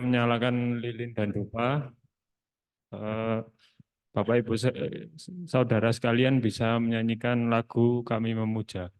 menyalakan lilin dan dupa. Bapak Ibu saudara sekalian bisa menyanyikan lagu Kami Memuja.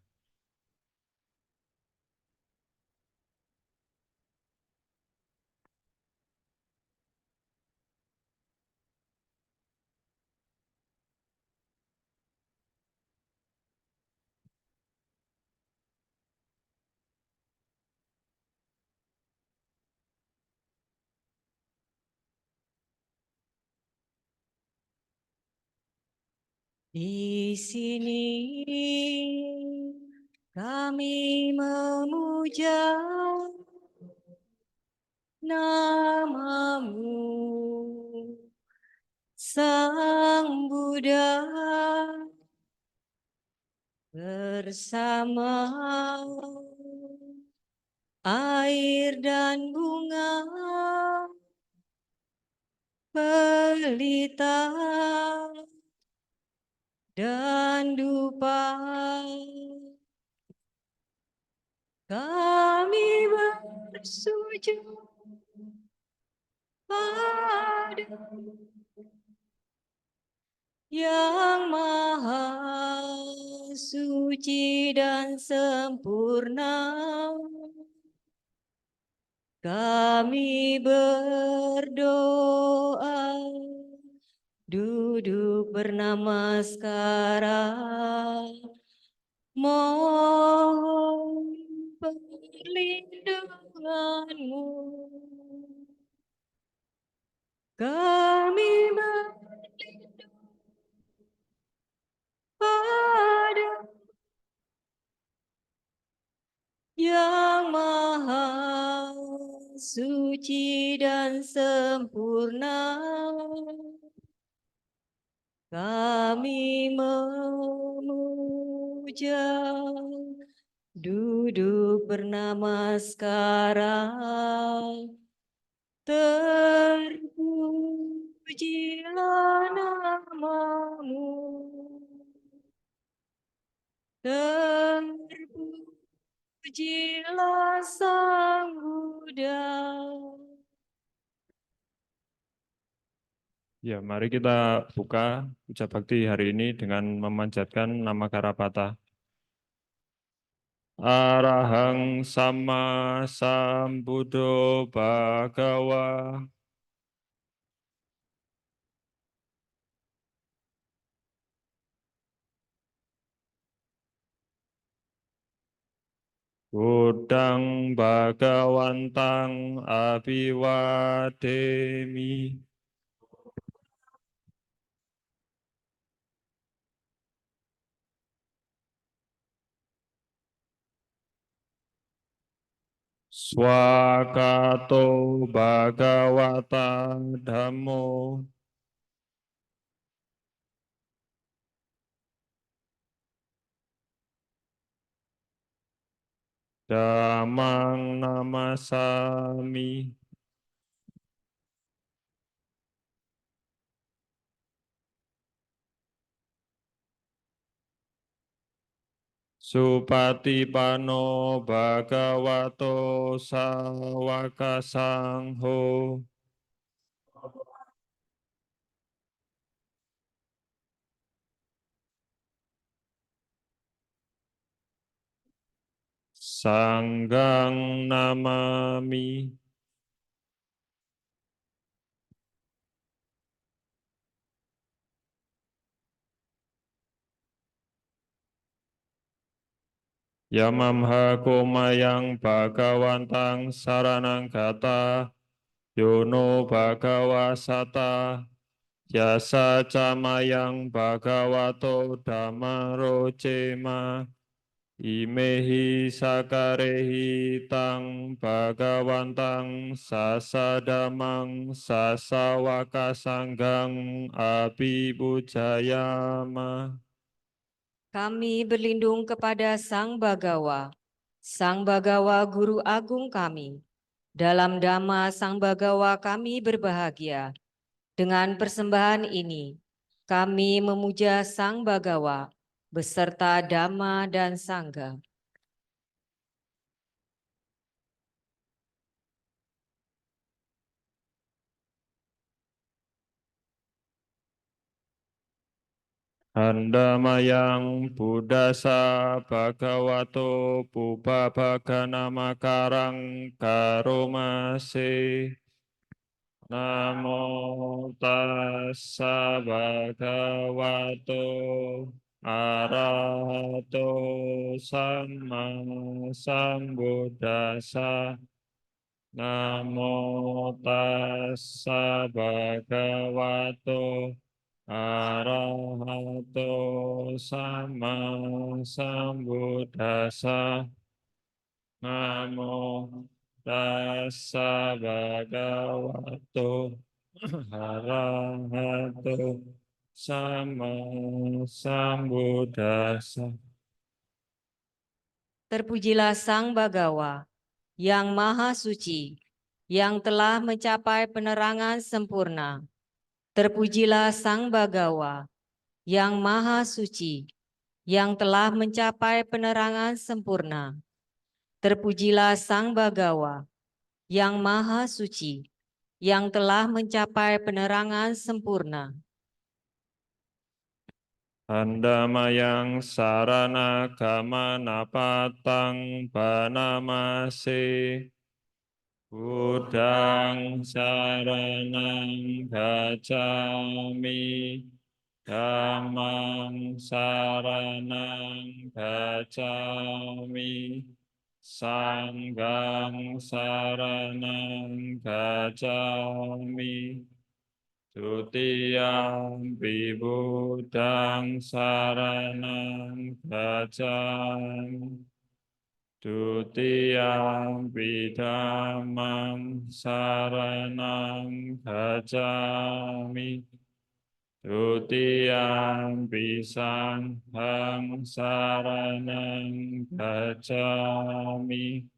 Di sini kami memuja nama-Mu, Sang Buddha, bersama air dan bunga, pelita dan dupa. Kami bersujud pada Yang Maha Suci dan Sempurna. Kami berdoa, duduk bernamaskara, mohon perlindungan-Mu. Kami berlindung pada Yang Maha Suci dan Sempurna. Kami memuja, duduk bernamaskara, terpujilah nama-Mu, terpujilah Sang Buddha. Ya, mari kita buka puja bakti hari ini dengan memanjatkan nama Karapata. Arahang Sama Sambuddho Bhagawa. Buddhang Bhagawantang Abhiwademi. Swakato Bhagawata Dhammo. Dhammang namasami. Supatipano Bhagavato Sawaka Sangho. Sanggang namami. Yamamha komayang bhagawantang saranang gata. Yono bhagawasata. Yasa camayang bhagavato dhamarocema. Imehi sakarehi tang bhagawantang sasadamang sasawaka sanggang abhibujayama. Kami berlindung kepada Sang Bagawa, Sang Bagawa Guru Agung kami. Dalam Dhamma Sang Bagawa kami berbahagia. Dengan persembahan ini, kami memuja Sang Bagawa beserta Dhamma dan Sangha. Handamayang Buddhasa Bhagavato Pubbabhagana Karang Karomase. Namo tassa bhagavato arahato sama sambuddhassa. Namo tassa bhagavato arahato sama sambuddhassa. Namo tassa bhagavato arahato sama sambuddhassa. Terpujilah Sang Bagawa yang Maha Suci, yang telah mencapai penerangan sempurna. Terpujilah Sang Bagawa yang Maha Suci, yang telah mencapai penerangan sempurna. Terpujilah Sang Bagawa yang Maha Suci, yang telah mencapai penerangan sempurna. Handamayang sarana gamana patang banamase. Buddhang saranang gacchami. Dhammang saranang gacchami. Sanghang saranang gacchami. Tutiyampi Buddhang saranang gacchami. Tutiyampi Dhammang saranang gacchami. Tutiyampi Sanghang saranang gacchami.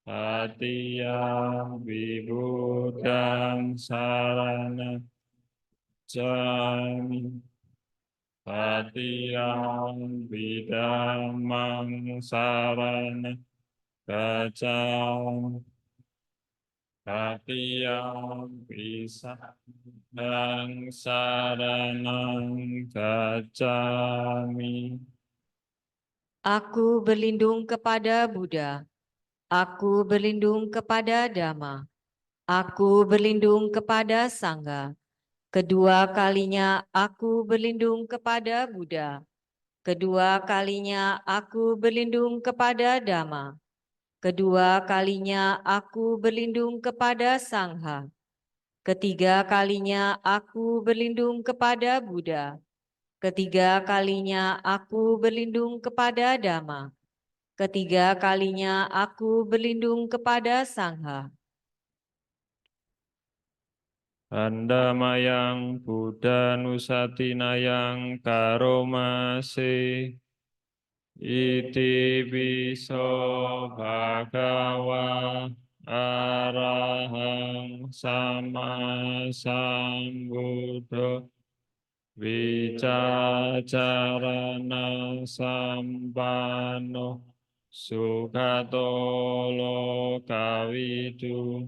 Tatiyampi Buddhang saranang gacchami. Tatiyampi Dhammang saranang gacchami. Tatiyampi Sanghang saranang gacchami. Aku berlindung kepada Buddha, aku berlindung kepada Dhamma, aku berlindung kepada Sangha. Kedua kalinya aku berlindung kepada Buddha, kedua kalinya aku berlindung kepada Dhamma, kedua kalinya aku berlindung kepada Sangha. Ketiga kalinya aku berlindung kepada Buddha. Ketiga kalinya aku berlindung kepada Dhamma. Ketiga kalinya aku berlindung kepada Sangha. Handamayang Buddha Nusatinayang Karomase. Iti piso bhagawa arahang sama sambuddho. Vicacarana sampano sugato lokavidu.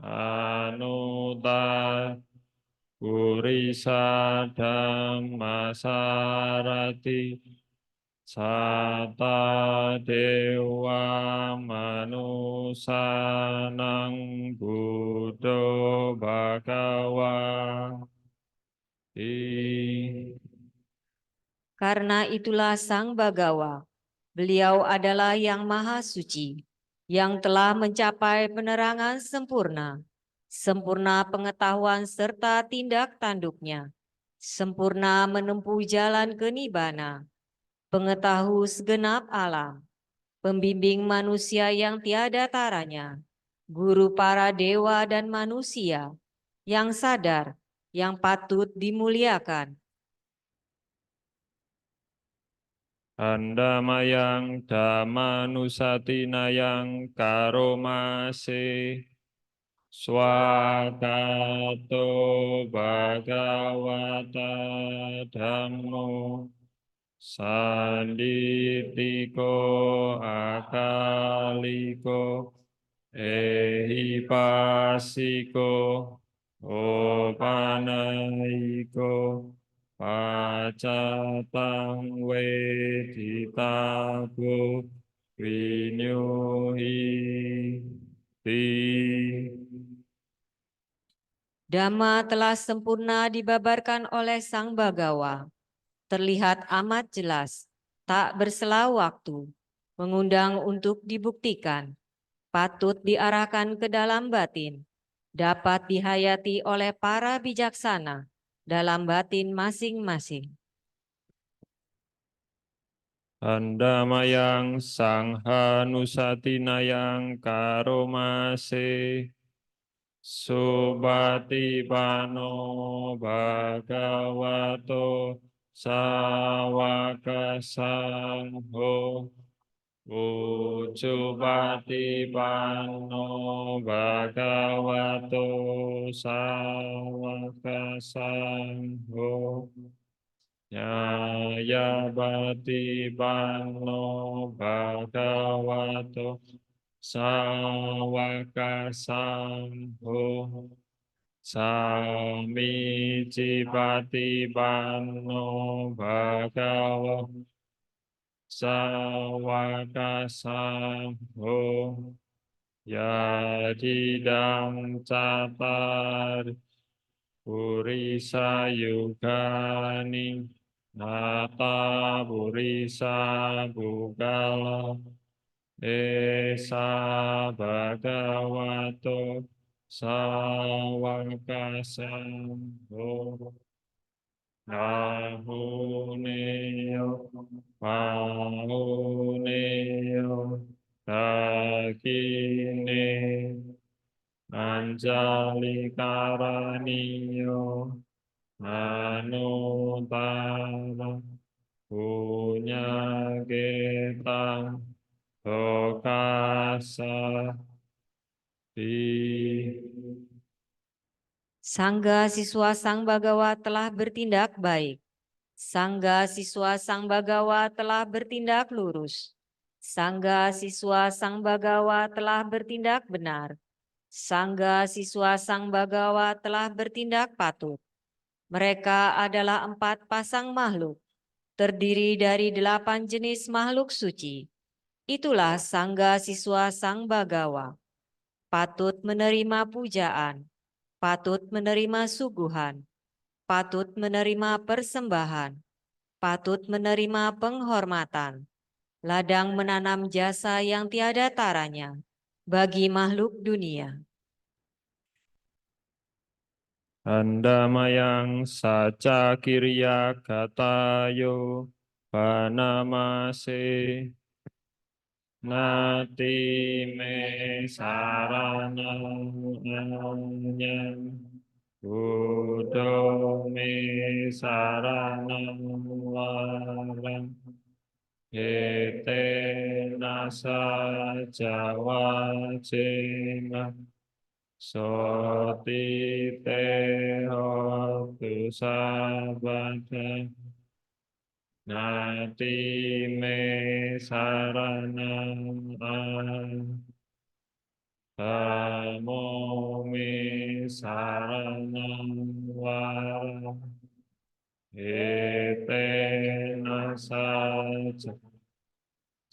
Anuta Purisa Dhammasarati. Sata Dewa Manusanang Buddho Bhagawa. Karena itulah Sang Bagawa, beliau adalah yang maha suci, yang telah mencapai penerangan sempurna, sempurna pengetahuan serta tindak tanduknya, sempurna menempuh jalan ke Nibbana, pengetahu segenap alam, pembimbing manusia yang tiada taranya, guru para dewa dan manusia, yang sadar, yang patut dimuliakan. Handamayang Dhammanusatinayang Karomase. Swakato Bhagavata Dhammo. Sanditiko akaliko. Ehipasiko. Opanaiko. pacatang weditabu vinyuhi ti. Dhamma telah sempurna dibabarkan oleh Sang Bagawa. Terlihat amat jelas, tak bersela waktu, mengundang untuk dibuktikan, patut diarahkan ke dalam batin, dapat dihayati oleh para bijaksana dalam batin masing-masing. Handamayang sanghanusatinayang karomase subati pano bhagavato sawaka sangho Ujupati pano bhagavato sawaka sangho Nyayabati pano bhagavato sawaka sangho Samicipati pano bhagavato sawaka sangho Yadidam catar purisa yugani nata purisa bugala esa bhagavato sawaka sangho Nahuneyo Mahuneyo Dakine Anjali Karaniyo Manutara Punya Getang Dokasa Di. Sangga siswa Sang Bagawa telah bertindak baik. Sangga siswa Sang Bagawa telah bertindak lurus. Sangga siswa Sang Bagawa telah bertindak benar. Sangga siswa Sang Bagawa telah bertindak patut. Mereka adalah 4 pasang makhluk, terdiri dari 8 jenis makhluk suci. Itulah Sangga siswa Sang Bagawa. Patut menerima pujaan, patut menerima suguhan, patut menerima persembahan, patut menerima penghormatan, ladang menanam jasa yang tiada taranya bagi makhluk dunia. Handamayang saca kirya katayo panamase nati me saranang anyang budo me saranang larang ete nasa jawa cema Soti te hotu sabata nati me saranang tamo me saranang vara ete nasa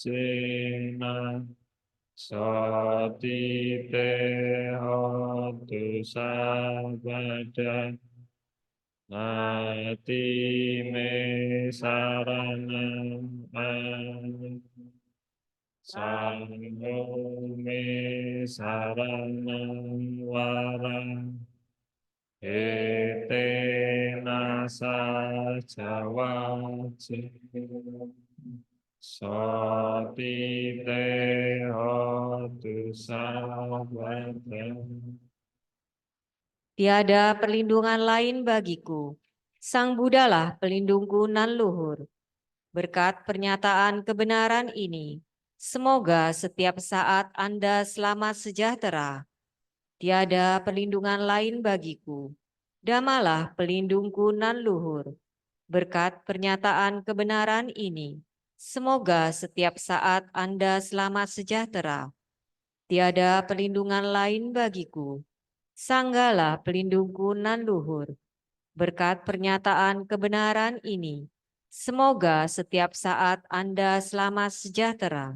cena Sati te hotu sabada nati me saranang sangho me saranang warang ete nasa jawa Sati te hotu sabada. Tiada perlindungan lain bagiku. Sang Budalah pelindungku nan luhur. Berkat pernyataan kebenaran ini, semoga setiap saat Anda selamat sejahtera. Tiada perlindungan lain bagiku. Dhammalah pelindungku nan luhur. Berkat pernyataan kebenaran ini, semoga setiap saat Anda selamat sejahtera. Tiada perlindungan lain bagiku. Sanggalah pelindungku nan luhur. Berkat pernyataan kebenaran ini, semoga setiap saat Anda selamat sejahtera.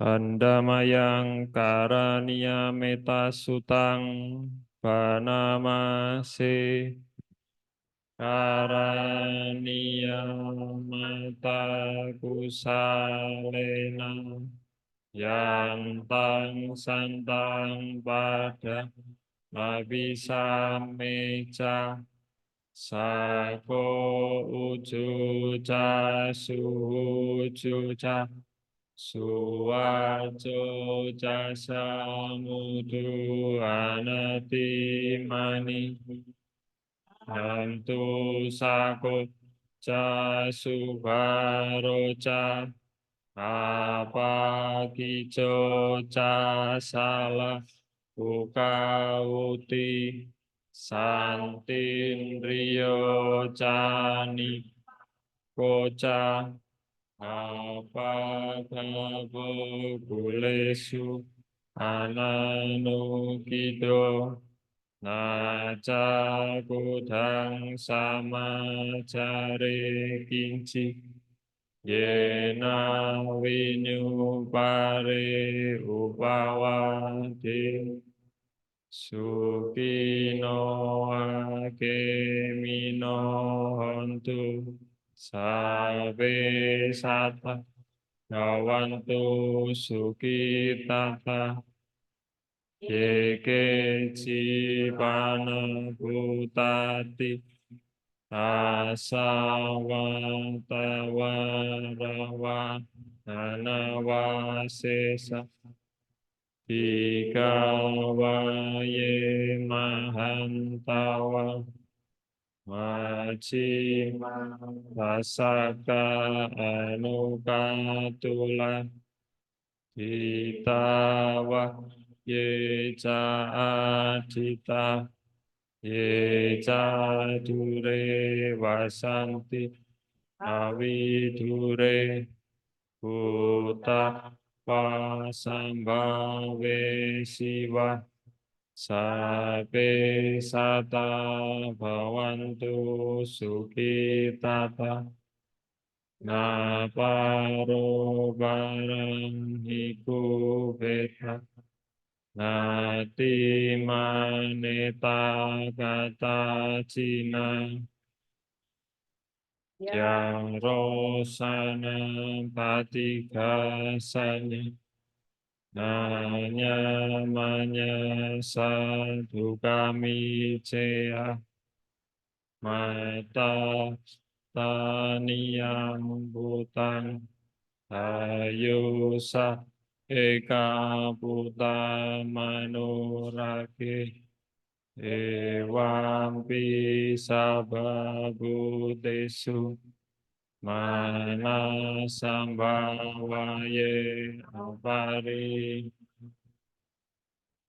Pandamayang karania meta sutang panamase karania mata kusalena yang tang santang pada abisameca sako ujuca suhujuca suwaco jasa mudu anatimani nantu sako jasu baroca apa kico casala ukauti santin rio cani koca apa kabo kulesu ananukido naca kudang sama cari kinci yena winyu pare upawati sukino akemino hontu sabe sata Nawantu sukitata yeke cipana putati asawantawarawa anawasesa ikawaye mahantawa Majima Pasaka Anukatula Ditawa Yeca Adita Yeca Dure Vasanti Avidure Buta Pasambhave Siva Sabe sata bhavantu sukhitata naparo barang hiku beta nati maneta kata cina yang rosana patigasanya Nanya sadu kami cea mata taniyam butang ayusa eka buta manurake ewampi sababutesu mana sambawaye apari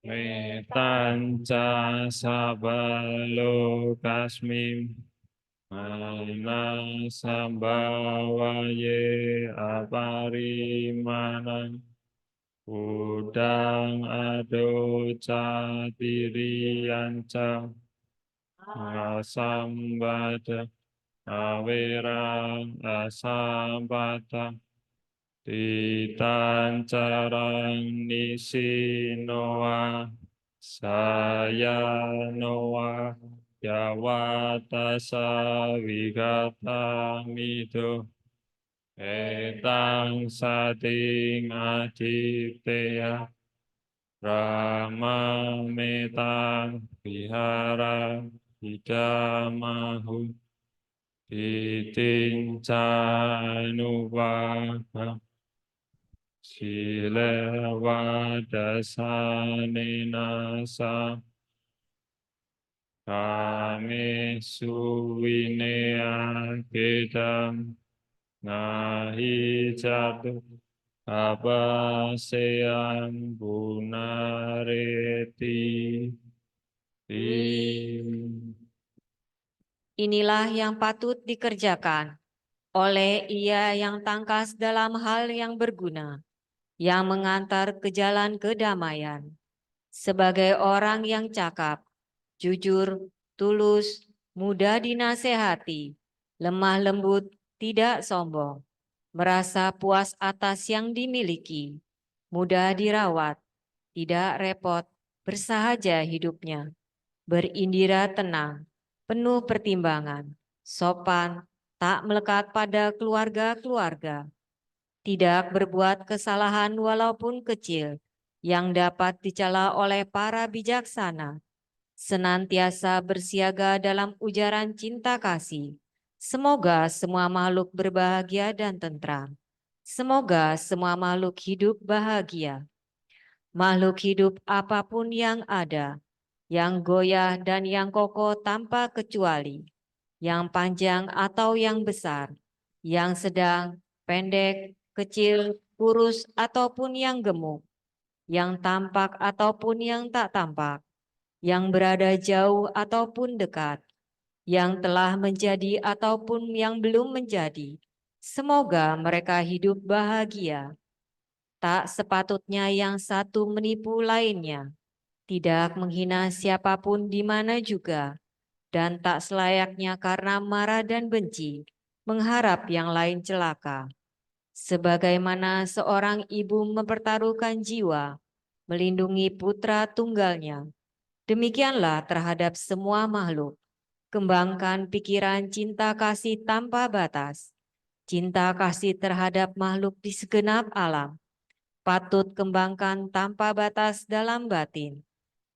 metanca sabalo kasmim mana sambawaye apari mana udang ado catirianca asambada awerang asambata Titancarang nisinoa saya noa yawatasa wigata mido etang sating adipteya rama metang vihara hidamahu titincanuvaha Silevadasanenasa kami suwinea kedam nahi jatuh abasean bunareti Inilah yang patut dikerjakan oleh ia yang tangkas dalam hal yang berguna, yang mengantar ke jalan kedamaian. sebagai orang yang cakap, jujur, tulus, mudah dinasehati, lemah lembut, tidak sombong, merasa puas atas yang dimiliki, mudah dirawat, tidak repot, bersahaja hidupnya, berindira tenang, penuh pertimbangan, sopan, tak melekat pada keluarga-keluarga, tidak berbuat kesalahan walaupun kecil, yang dapat dicela oleh para bijaksana, senantiasa bersiaga dalam ujaran cinta kasih. Semoga semua makhluk berbahagia dan tentram. Semoga semua makhluk hidup bahagia. Makhluk hidup apapun yang ada, yang goyah dan yang kokoh tanpa kecuali, yang panjang atau yang besar, yang sedang, pendek, kecil, kurus ataupun yang gemuk, yang tampak ataupun yang tak tampak, yang berada jauh ataupun dekat, yang telah menjadi ataupun yang belum menjadi. Semoga mereka hidup bahagia. Tak sepatutnya yang satu menipu lainnya, tidak menghina siapapun di mana juga, dan tak selayaknya karena marah dan benci, mengharap yang lain celaka. Sebagaimana seorang ibu mempertaruhkan jiwa, melindungi putra tunggalnya, demikianlah terhadap semua makhluk. Kembangkan pikiran cinta kasih tanpa batas. Cinta kasih terhadap makhluk di segenap alam. Patut kembangkan tanpa batas dalam batin.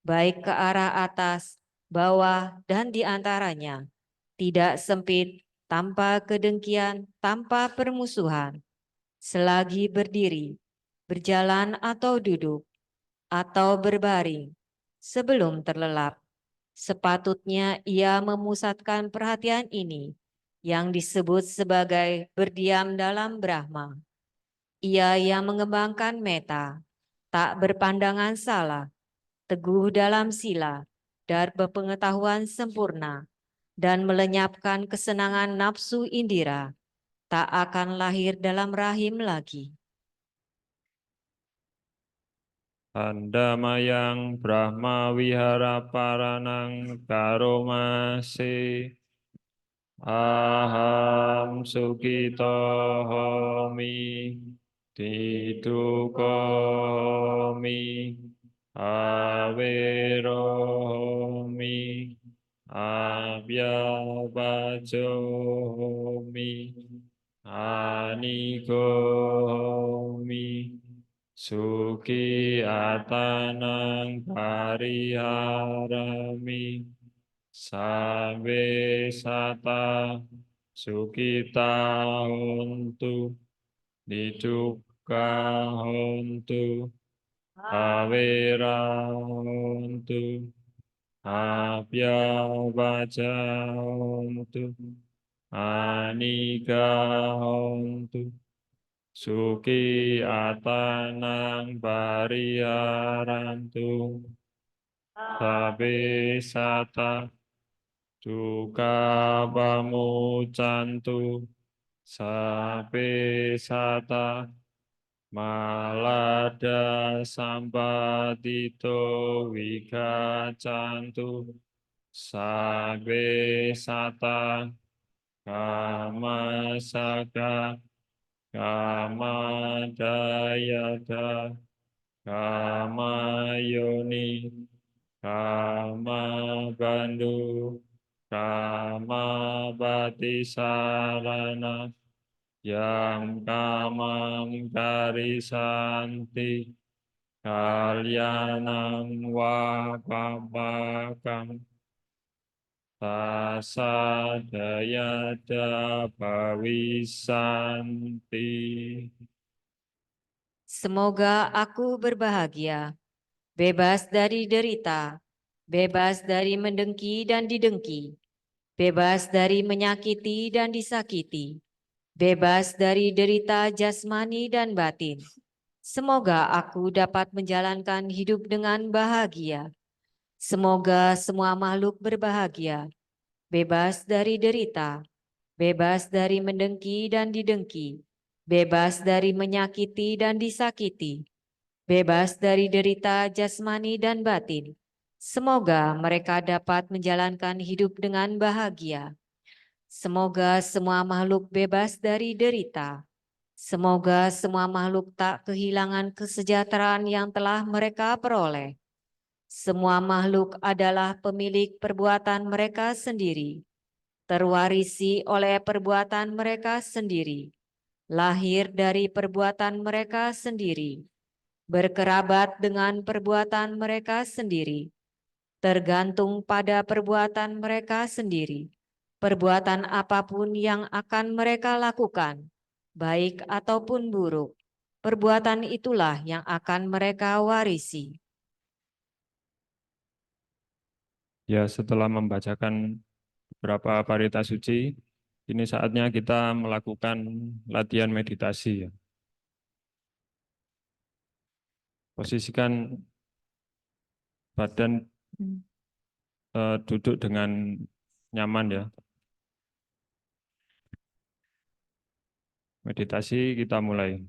Baik ke arah atas, bawah, dan di antaranya. Tidak sempit, tanpa kedengkian, tanpa permusuhan. Selagi berdiri, berjalan atau duduk, atau berbaring, sebelum terlelap. Sepatutnya ia memusatkan perhatian ini yang disebut sebagai berdiam dalam Brahma. Ia yang mengembangkan meta, tak berpandangan salah, teguh dalam sila, dan berpengetahuan sempurna, dan melenyapkan kesenangan nafsu indira, tak akan lahir dalam rahim lagi. Andamayang Brahma Wihara Paranang Karomase Aham Sukito Homi Tiduko Homi Avero Homi Abhyabajo Homi Aniko Homi Suki atanang pariharami Sabe sata sukita hontu Diduka hontu Avera hontu Abhyabaja hontu Anika hontu Suki atanang pariharantu sabe sata duka pamucantu sabe sata malada sampatito wikacantu sabe sata kamasaka Kama dayata, kama yoni, kama bandu, kama batisarana, yang kamang karisanti, kalyanang wakapakam, tasadayada bawisanti. Semoga aku berbahagia, bebas dari derita, bebas dari mendengki dan didengki, bebas dari menyakiti dan disakiti, bebas dari derita jasmani dan batin. Semoga aku dapat menjalankan hidup dengan bahagia. Semoga semua makhluk berbahagia, bebas dari derita, bebas dari mendengki dan didengki, bebas dari menyakiti dan disakiti, bebas dari derita jasmani dan batin. Semoga mereka dapat menjalankan hidup dengan bahagia. Semoga semua makhluk bebas dari derita. Semoga semua makhluk tak kehilangan kesejahteraan yang telah mereka peroleh. Semua makhluk adalah pemilik perbuatan mereka sendiri, terwarisi oleh perbuatan mereka sendiri, lahir dari perbuatan mereka sendiri, berkerabat dengan perbuatan mereka sendiri, tergantung pada perbuatan mereka sendiri. Perbuatan apapun yang akan mereka lakukan, baik ataupun buruk, perbuatan itulah yang akan mereka warisi. Ya, setelah membacakan beberapa parita suci, ini saatnya kita melakukan latihan meditasi. Ya. Posisikan badan duduk dengan nyaman ya. Meditasi kita mulai.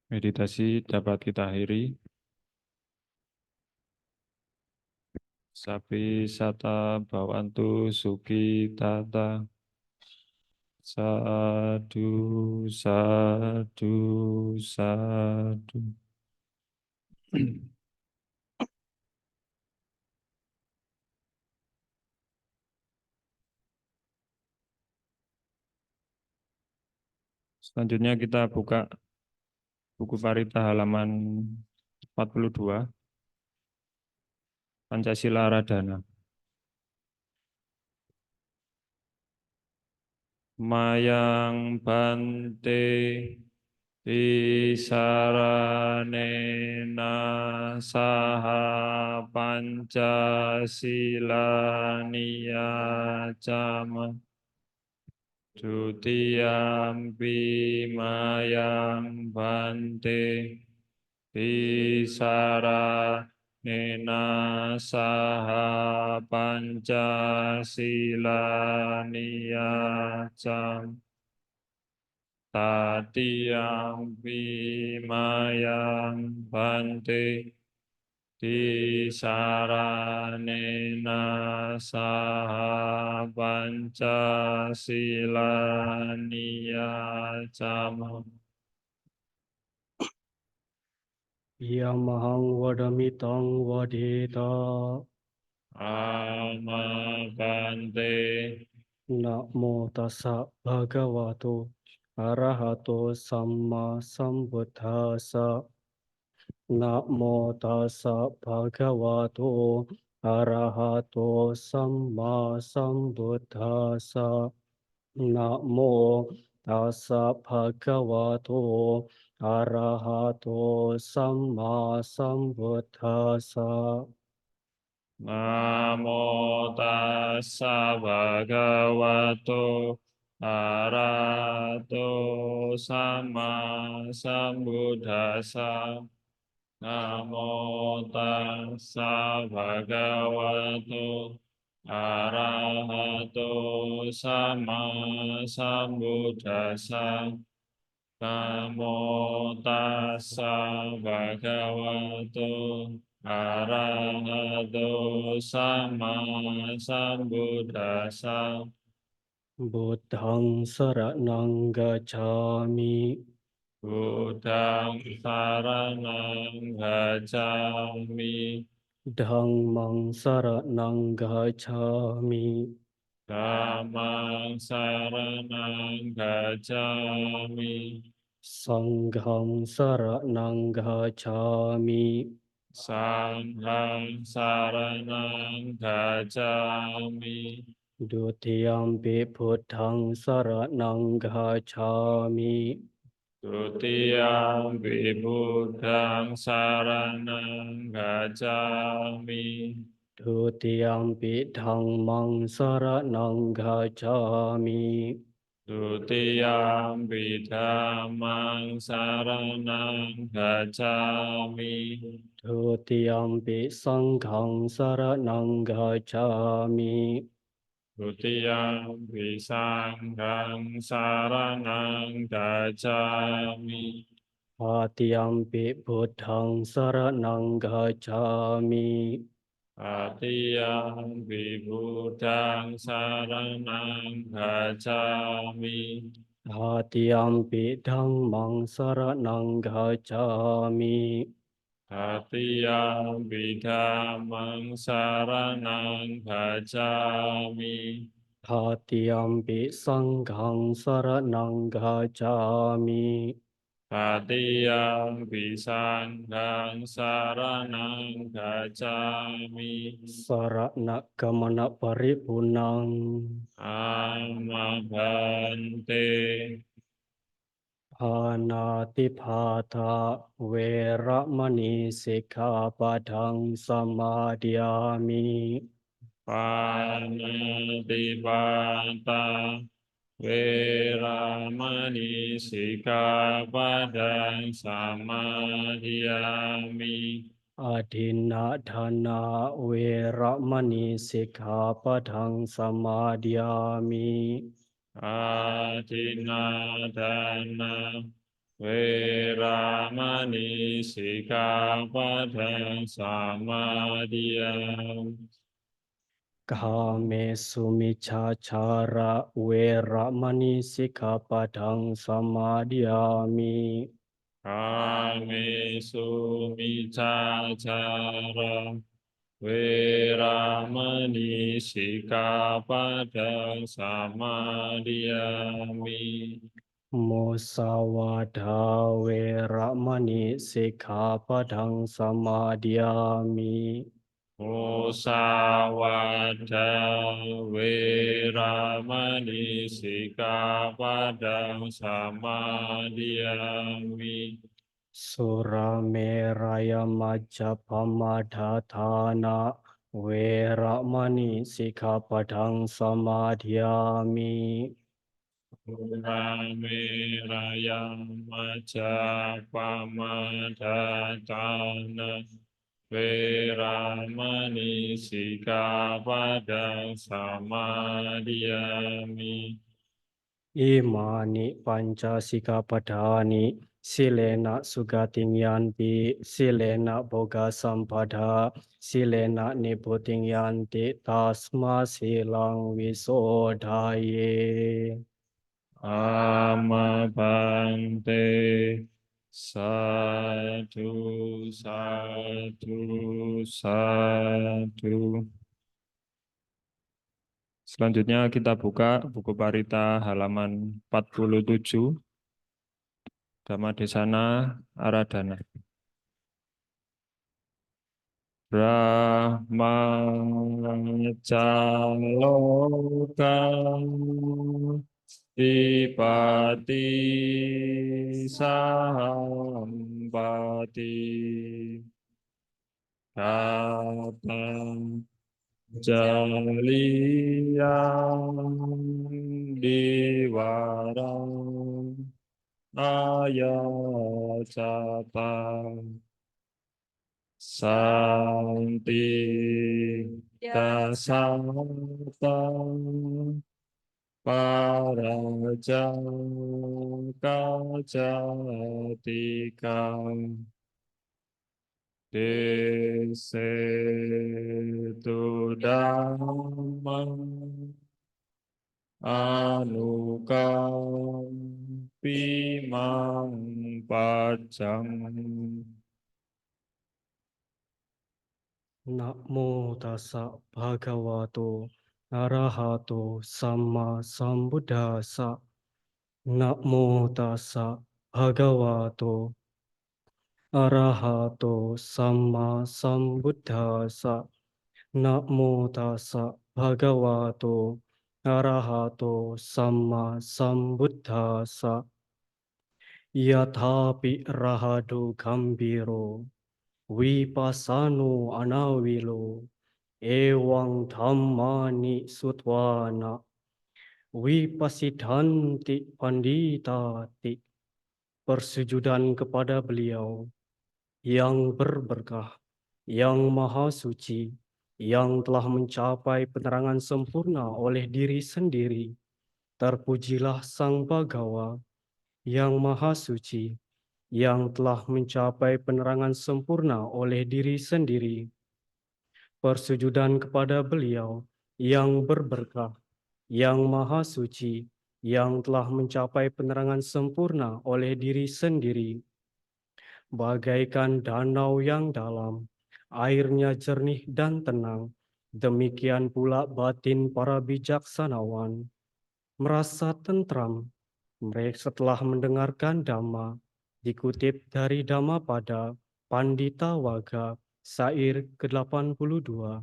Meditasi dapat kita akhiri. Sapi sata bawantu suki tata. Sadu, sadu, sadu. Selanjutnya kita buka buku Parita halaman 42, Pancasila Radhana. Mayang bante disaranena saha Pancasila niyacama. Dutiyampi mayang bante disaranena saha Pancasila niyacam. Tatiyampi mayang bante disaranena saha Pancasila niyacama. Yamahang vadamitam vadeta. Amabante. Namo tassa bhagavato arahato samma sambuddhassa. Namo tassa bhagavato arahato samma sambuddhassa. Namo tassa bhagavato arahato samma sambuddhassa. Namo tassa bhagavato arahato sama sambuddhassa. Namo tassa bhagavato arahato sama sambuddhassa. Namo tassa bhagavato arahato sama sambuddhassa. Buddhang saranang gacchami. Buddhang saranang gacchami. Dhammang saranang gacchami. Dhammang saranang gacchami. Sanghang saranang gacchami. Sanghang saranang gacchami. Dutiyampi buddhang saranang gacchami. Dutiyampi buddhang saranang gacchami. Dutiyampi dhammang saranang gacchami. Dutiyampi dhammang saranang gacchami. Dutiyampi sanghang saranang gacchami. Dutiyampi sanghang saranang gacchami. Patiyampi buddhang saranang gacchami. Tatiyampi buddhang saranang gacchami. Patiyampi dhammang saranang gacchami. Tatiyampi dhammang saranang gacchami. Patiyampi sanghang saranang gacchami. Tatiyampi sanghang saranang gacchami. Sarana gamana paripurnang. Amabante. Panatipata veramani sikkhapadang samadhiyami. Panatipata veramani sikkhapadang samadhiyami. Adhinadhana veramani sikkhapadang samadhiyami. Adhinadhana Weramani sikkhapadang samadhiyami. Kamesu miccaccara weramani sikkhapadang samadhiyami. Kamesu miccaccara weramani sikkhapadang samadhiyami. Musawada weramani sikkhapadang samadhiyami. Musawada weramani sikkhapadang samadhiyami. Surameraya majapamadatthana weramani sikkhapadang samadhiyami. Ramiraya Majapamadatthana Weramani sikkhapadang samadhiyami. Imani panca sikkhapadani silena sugating yanti silena boga sampada silena niputing yanti tasma silang wisodaye. Amabante satu satu satu. Selanjutnya kita buka buku Parita halaman 47. Dhammadesana Aradhana. Brahma calokam dipati sampati katang jaliyam diwarang ayacatang santi dasatang parajankajatikan desetu dhammam anukampimang pajang. Namo tassa bhagavato arahato samma sambuddhassa. Namo tassa bhagavato arahato samma sambuddhassa. Namo tassa bhagavato arahato samma sambuddhassa. Yathapi rahadu gambiro vipassano anawilo ewang dhammani sutwana vipasidhanti panditati. Persujudan kepada beliau yang berberkah, yang maha suci, yang telah mencapai penerangan sempurna oleh diri sendiri. Terpujilah Sang Bhagawa yang maha suci, yang telah mencapai penerangan sempurna oleh diri sendiri. Persujudan kepada beliau yang berberkah, yang maha suci, yang telah mencapai penerangan sempurna oleh diri sendiri. Bagaikan danau yang dalam, airnya jernih dan tenang, demikian pula batin para bijaksanawan. Merasa tentram, mereka setelah mendengarkan Dhamma, dikutip dari Dhammapada Pandita Waga, Syair ke-82.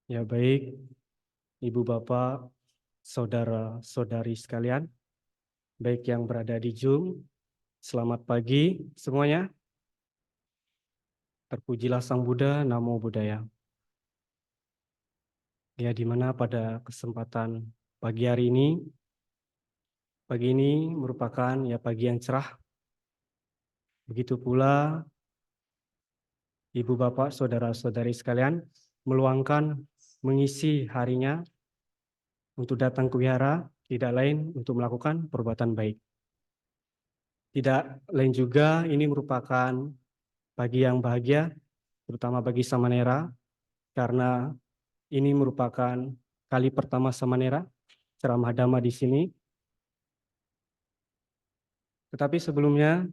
Ya baik, Ibu Bapak, Saudara-saudari sekalian, baik yang berada di Zoom, selamat pagi semuanya. Terpujilah Sang Buddha, Namo Buddhaya. Ya, di mana pada kesempatan pagi ini merupakan ya pagi yang cerah. Begitu pula Ibu Bapak, Saudara-saudari sekalian, meluangkan mengisi harinya untuk datang ke wihara tidak lain untuk melakukan perbuatan baik. Tidak lain juga ini merupakan pagi yang bahagia, terutama bagi Samanera, karena ini merupakan kali pertama Samanera ceramah Dhamma di sini. Tetapi sebelumnya,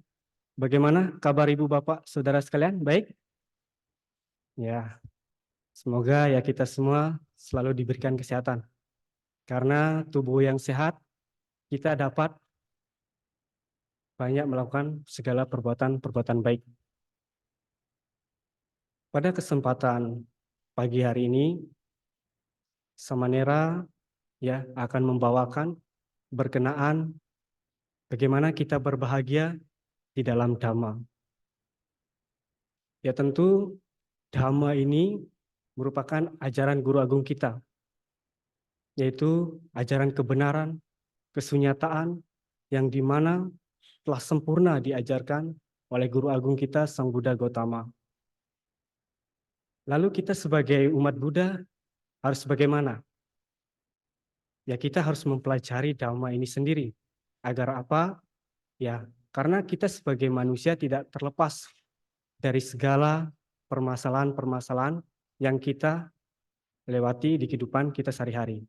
bagaimana kabar Ibu Bapak Saudara sekalian? Baik? Ya, semoga ya kita semua selalu diberikan kesehatan. Karena tubuh yang sehat, kita dapat banyak melakukan segala perbuatan-perbuatan baik. Pada kesempatan pagi hari ini, Samanera ya akan membawakan berkenaan bagaimana kita berbahagia di dalam Dhamma. Ya tentu Dhamma ini merupakan ajaran Guru Agung kita, yaitu ajaran kebenaran, kesunyataan yang dimana telah sempurna diajarkan oleh Guru Agung kita Sang Buddha Gautama. Lalu kita sebagai umat Buddha harus bagaimana? Ya kita harus mempelajari Dhamma ini sendiri. Agar apa? Ya karena kita sebagai manusia tidak terlepas dari segala permasalahan-permasalahan yang kita lewati di kehidupan kita sehari-hari.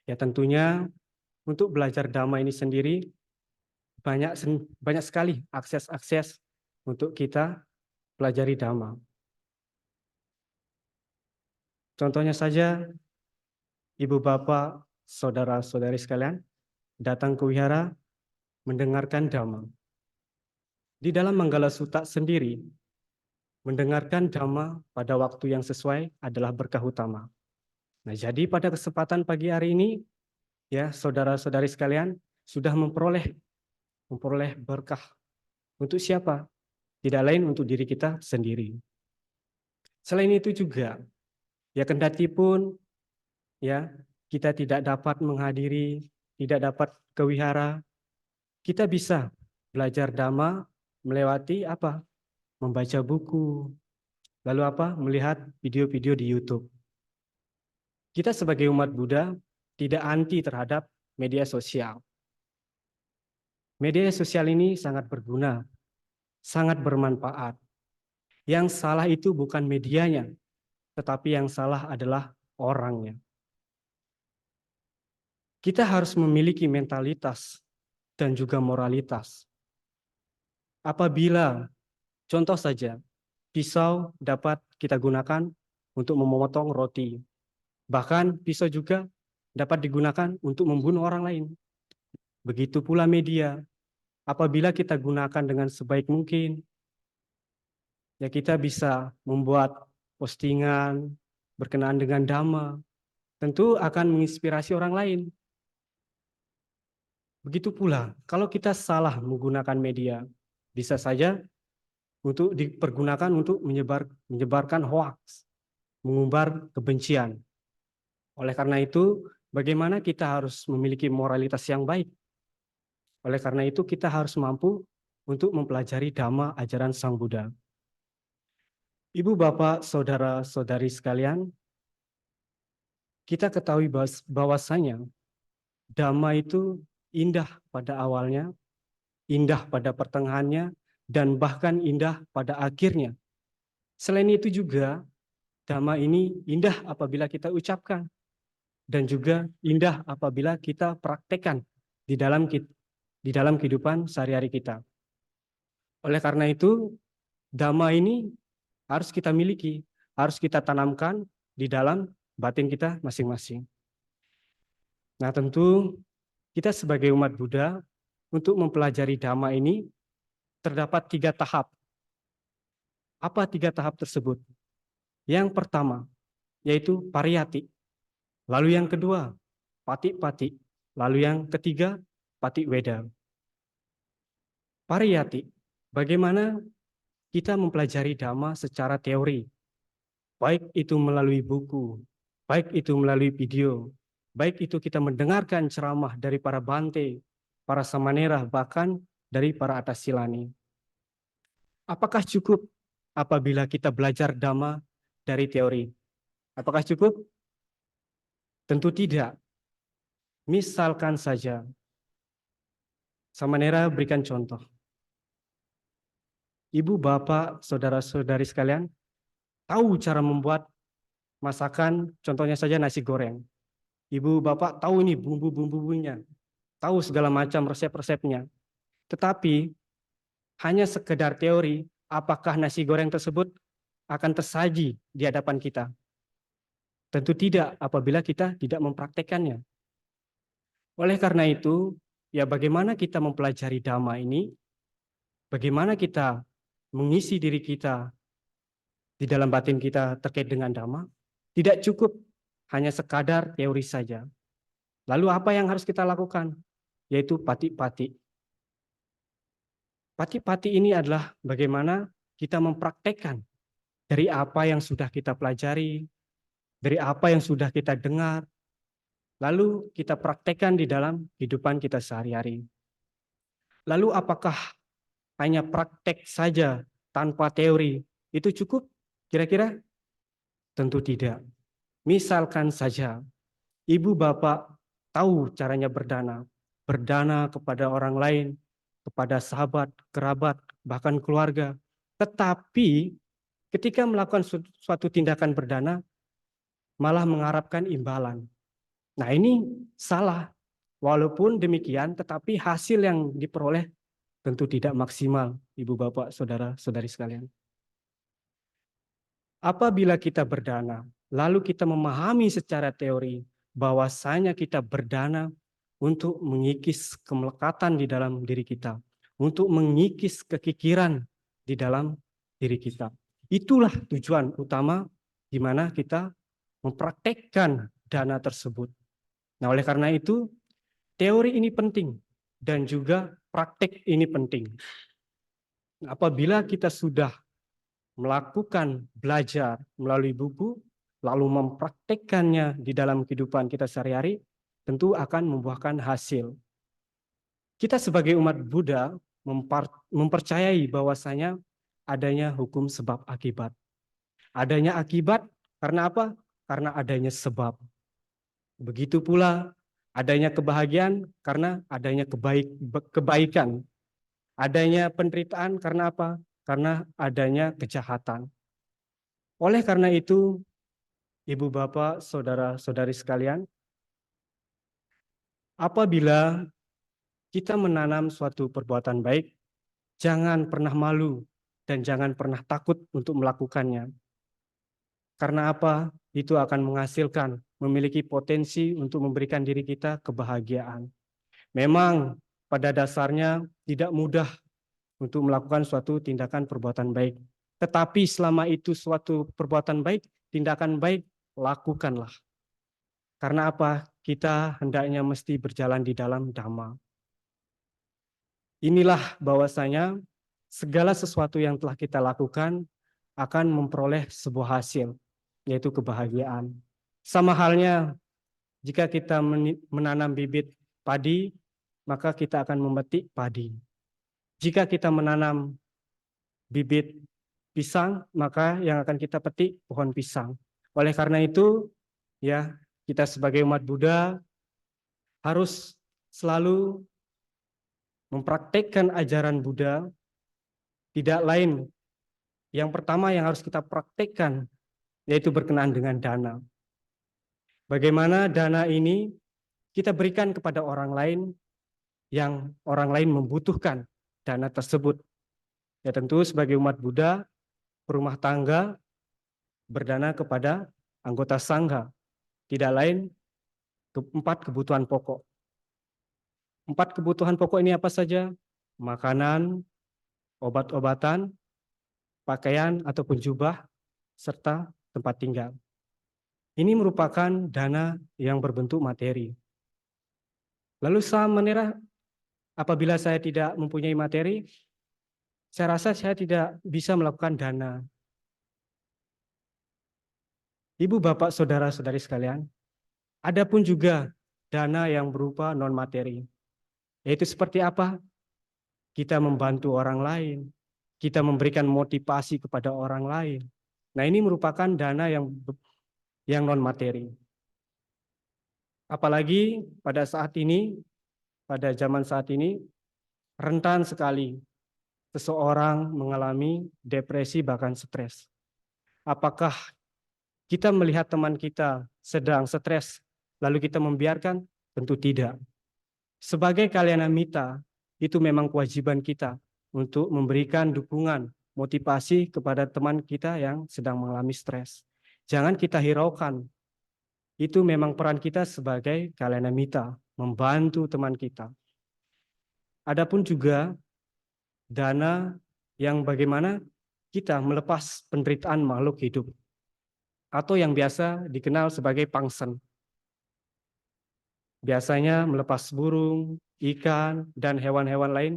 Ya tentunya untuk belajar Dhamma ini sendiri banyak sekali akses-akses untuk kita pelajari Dhamma. Contohnya saja, Ibu Bapak, Saudara-saudari sekalian, datang ke wihara mendengarkan Dhamma. Di dalam Manggala Sutta sendiri, mendengarkan Dhamma pada waktu yang sesuai adalah berkah utama. Nah, jadi pada kesempatan pagi hari ini, ya saudara-saudari sekalian, sudah memperoleh berkah. Untuk siapa? Tidak lain untuk diri kita sendiri. Selain itu juga, ya kendati pun ya kita tidak dapat menghadiri, tidak dapat ke wihara, kita bisa belajar Dhamma melewati apa? Membaca buku, lalu apa? Melihat video-video di YouTube. Kita sebagai umat Buddha tidak anti terhadap media sosial. Media sosial ini sangat berguna, sangat bermanfaat. Yang salah itu bukan medianya, tetapi yang salah adalah orangnya. Kita harus memiliki mentalitas dan juga moralitas. Apabila, contoh saja, pisau dapat kita gunakan untuk memotong roti. Bahkan pisau juga dapat digunakan untuk membunuh orang lain. Begitu pula media. Apabila kita gunakan dengan sebaik mungkin, ya kita bisa membuat postingan berkenaan dengan Dhamma. Tentu akan menginspirasi orang lain. Begitu pula, kalau kita salah menggunakan media, bisa saja untuk dipergunakan untuk menyebarkan hoaks, mengumbar kebencian. Oleh karena itu, bagaimana kita harus memiliki moralitas yang baik? Oleh karena itu, kita harus mampu untuk mempelajari Dhamma ajaran Sang Buddha. Ibu, Bapak, Saudara-saudari sekalian, kita ketahui bahwasanya Dhamma itu indah pada awalnya, indah pada pertengahannya, dan bahkan indah pada akhirnya. Selain itu juga, Dhamma ini indah apabila kita ucapkan, dan juga indah apabila kita praktekkan di dalam kehidupan sehari-hari kita. Oleh karena itu, Dhamma ini harus kita miliki, harus kita tanamkan di dalam batin kita masing-masing. Nah, tentu kita sebagai umat Buddha untuk mempelajari Dhamma ini terdapat 3 tahap. Apa 3 tahap tersebut? Yang pertama, yaitu pariyati. Lalu yang kedua, pati-pati. Lalu yang ketiga, pati-weda. Pariyati, bagaimana kita mempelajari Dhamma secara teori. Baik itu melalui buku, baik itu melalui video, baik itu kita mendengarkan ceramah dari para bante, para samanera, bahkan dari para atasilani. Apakah cukup apabila kita belajar Dhamma dari teori? Apakah cukup? Tentu tidak. Misalkan saja, Samanera berikan contoh. Ibu, bapak, saudara-saudari sekalian, tahu cara membuat masakan, contohnya saja nasi goreng. Ibu, bapak tahu ini bumbu-bumbunya, tahu segala macam resep-resepnya. Tetapi hanya sekedar teori, apakah nasi goreng tersebut akan tersaji di hadapan kita? Tentu tidak apabila kita tidak mempraktekannya. Oleh karena itu, ya bagaimana kita mempelajari Dhamma ini, bagaimana kita mengisi diri kita di dalam batin kita terkait dengan Dhamma, tidak cukup hanya sekadar teori saja. Lalu apa yang harus kita lakukan? Yaitu pati-pati. Pati-pati ini adalah bagaimana kita mempraktekkan dari apa yang sudah kita pelajari, dari apa yang sudah kita dengar, lalu kita praktekkan di dalam kehidupan kita sehari-hari. Lalu apakah hanya praktek saja tanpa teori itu cukup? Kira-kira? Tentu tidak. Misalkan saja, ibu bapak tahu caranya berdana. Berdana kepada orang lain, kepada sahabat, kerabat, bahkan keluarga. Tetapi ketika melakukan suatu tindakan berdana, malah mengharapkan imbalan. Nah ini salah. Walaupun demikian, tetapi hasil yang diperoleh tentu tidak maksimal, ibu bapak, saudara-saudari sekalian. Apabila kita berdana, lalu kita memahami secara teori bahwasanya kita berdana untuk mengikis kemelekatan di dalam diri kita, untuk mengikis kekikiran di dalam diri kita. Itulah tujuan utama di mana kita mempraktekkan dana tersebut. Nah, oleh karena itu, teori ini penting dan juga praktek ini penting. Apabila kita sudah melakukan belajar melalui buku, lalu mempraktekkannya di dalam kehidupan kita sehari-hari, tentu akan membuahkan hasil. Kita sebagai umat Buddha mempercayai bahwasanya adanya hukum sebab akibat. Adanya akibat karena apa? Karena adanya sebab. Begitu pula adanya kebahagiaan karena adanya kebaikan. Adanya penderitaan karena apa? Karena adanya kejahatan. Oleh karena itu, ibu bapak, saudara-saudari sekalian, apabila kita menanam suatu perbuatan baik, jangan pernah malu dan jangan pernah takut untuk melakukannya. Karena apa? Itu akan menghasilkan, memiliki potensi untuk memberikan diri kita kebahagiaan. Memang pada dasarnya tidak mudah untuk melakukan suatu tindakan perbuatan baik. Tetapi selama itu suatu perbuatan baik, tindakan baik, lakukanlah. Karena apa? Kita hendaknya mesti berjalan di dalam Dhamma. Inilah bahwasanya segala sesuatu yang telah kita lakukan akan memperoleh sebuah hasil, yaitu kebahagiaan. Sama halnya jika kita menanam bibit padi, maka kita akan memetik padi. Jika kita menanam bibit pisang, maka yang akan kita petik pohon pisang. Oleh karena itu, ya, kita sebagai umat Buddha harus selalu mempraktekkan ajaran Buddha. Tidak lain, yang pertama yang harus kita praktekkan yaitu berkenaan dengan dana. Bagaimana dana ini kita berikan kepada orang lain yang orang lain membutuhkan dana tersebut. Ya tentu sebagai umat Buddha, perumah tangga berdana kepada anggota sangha. Tidak lain 4 kebutuhan pokok. 4 kebutuhan pokok ini apa saja? Makanan, obat-obatan, pakaian ataupun jubah, serta tempat tinggal. Ini merupakan dana yang berbentuk materi. Lalu Samanera, apabila saya tidak mempunyai materi, saya rasa saya tidak bisa melakukan dana. Ibu, bapak, saudara-saudari sekalian, ada pun juga dana yang berupa non-materi. Yaitu seperti apa? Kita membantu orang lain, kita memberikan motivasi kepada orang lain. Nah, ini merupakan dana yang non-materi. Apalagi pada saat ini, pada zaman saat ini, rentan sekali seseorang mengalami depresi bahkan stres. Apakah kita melihat teman kita sedang stres, lalu kita membiarkan? Tentu tidak. Sebagai Kalyana Mitra, itu memang kewajiban kita untuk memberikan dukungan, motivasi kepada teman kita yang sedang mengalami stres. Jangan kita hiraukan. Itu memang peran kita sebagai Kalyana Mitra, membantu teman kita. Adapun juga dana yang bagaimana kita melepas penderitaan makhluk hidup, atau yang biasa dikenal sebagai pangsen. Biasanya melepas burung, ikan, dan hewan-hewan lain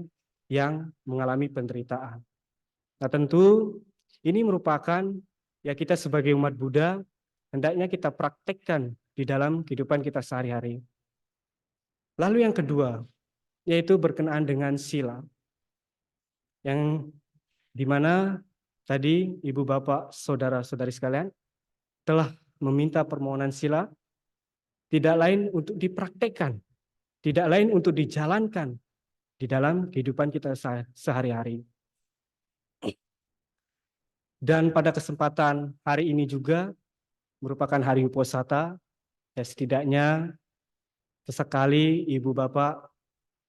yang mengalami penderitaan. Nah, tentu ini merupakan ya kita sebagai umat Buddha hendaknya kita praktekkan di dalam kehidupan kita sehari-hari. Lalu yang kedua, yaitu berkenaan dengan sila. Yang dimana tadi Ibu Bapak, Saudara-saudari sekalian telah meminta permohonan sila, tidak lain untuk dipraktekkan, tidak lain untuk dijalankan di dalam kehidupan kita sehari-hari. Dan pada kesempatan hari ini juga merupakan hari Uposatha, ya setidaknya sesekali Ibu Bapak,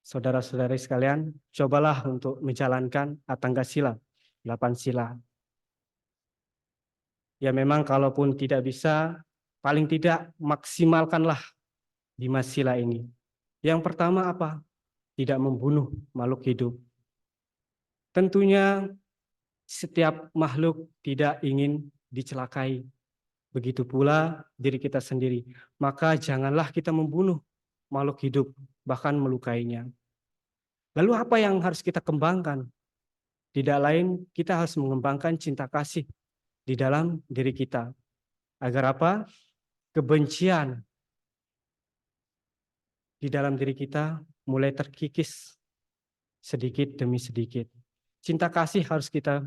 Saudara-saudari sekalian, cobalah untuk menjalankan Atangga Sila, 8 sila. Ya memang kalaupun tidak bisa, paling tidak maksimalkanlah 5 sila ini. Yang pertama apa? Tidak membunuh makhluk hidup. Tentunya setiap makhluk tidak ingin dicelakai. Begitu pula diri kita sendiri. Maka janganlah kita membunuh makhluk hidup, bahkan melukainya. Lalu apa yang harus kita kembangkan? Tidak lain, kita harus mengembangkan cinta kasih di dalam diri kita. Agar apa? Kebencian di dalam diri kita mulai terkikis sedikit demi sedikit. Cinta kasih harus kita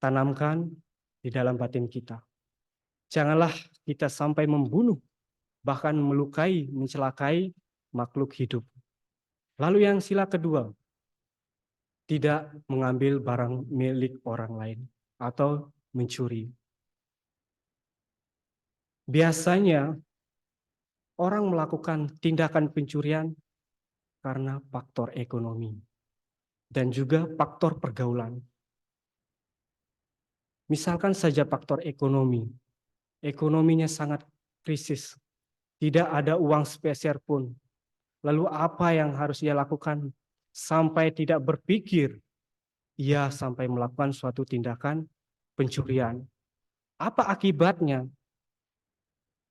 tanamkan di dalam batin kita. Janganlah kita sampai membunuh, bahkan melukai, mencelakai makhluk hidup. Lalu yang sila kedua, tidak mengambil barang milik orang lain atau mencuri. Biasanya orang melakukan tindakan pencurian karena faktor ekonomi dan juga faktor pergaulan. Misalkan saja faktor ekonomi, ekonominya sangat krisis, tidak ada uang sepeser pun. Lalu apa yang harus ia lakukan sampai tidak berpikir ia sampai melakukan suatu tindakan pencurian? Apa akibatnya?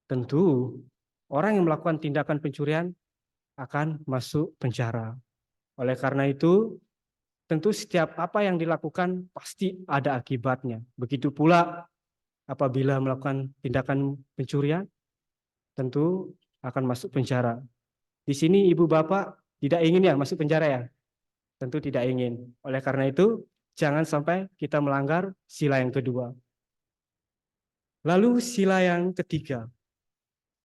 Tentu orang yang melakukan tindakan pencurian akan masuk penjara. Oleh karena itu, tentu setiap apa yang dilakukan pasti ada akibatnya. Begitu pula apabila melakukan tindakan pencurian, tentu akan masuk penjara. Di sini Ibu Bapak tidak ingin ya masuk penjara ya? Tentu tidak ingin. Oleh karena itu, jangan sampai kita melanggar sila yang kedua. Lalu sila yang ketiga,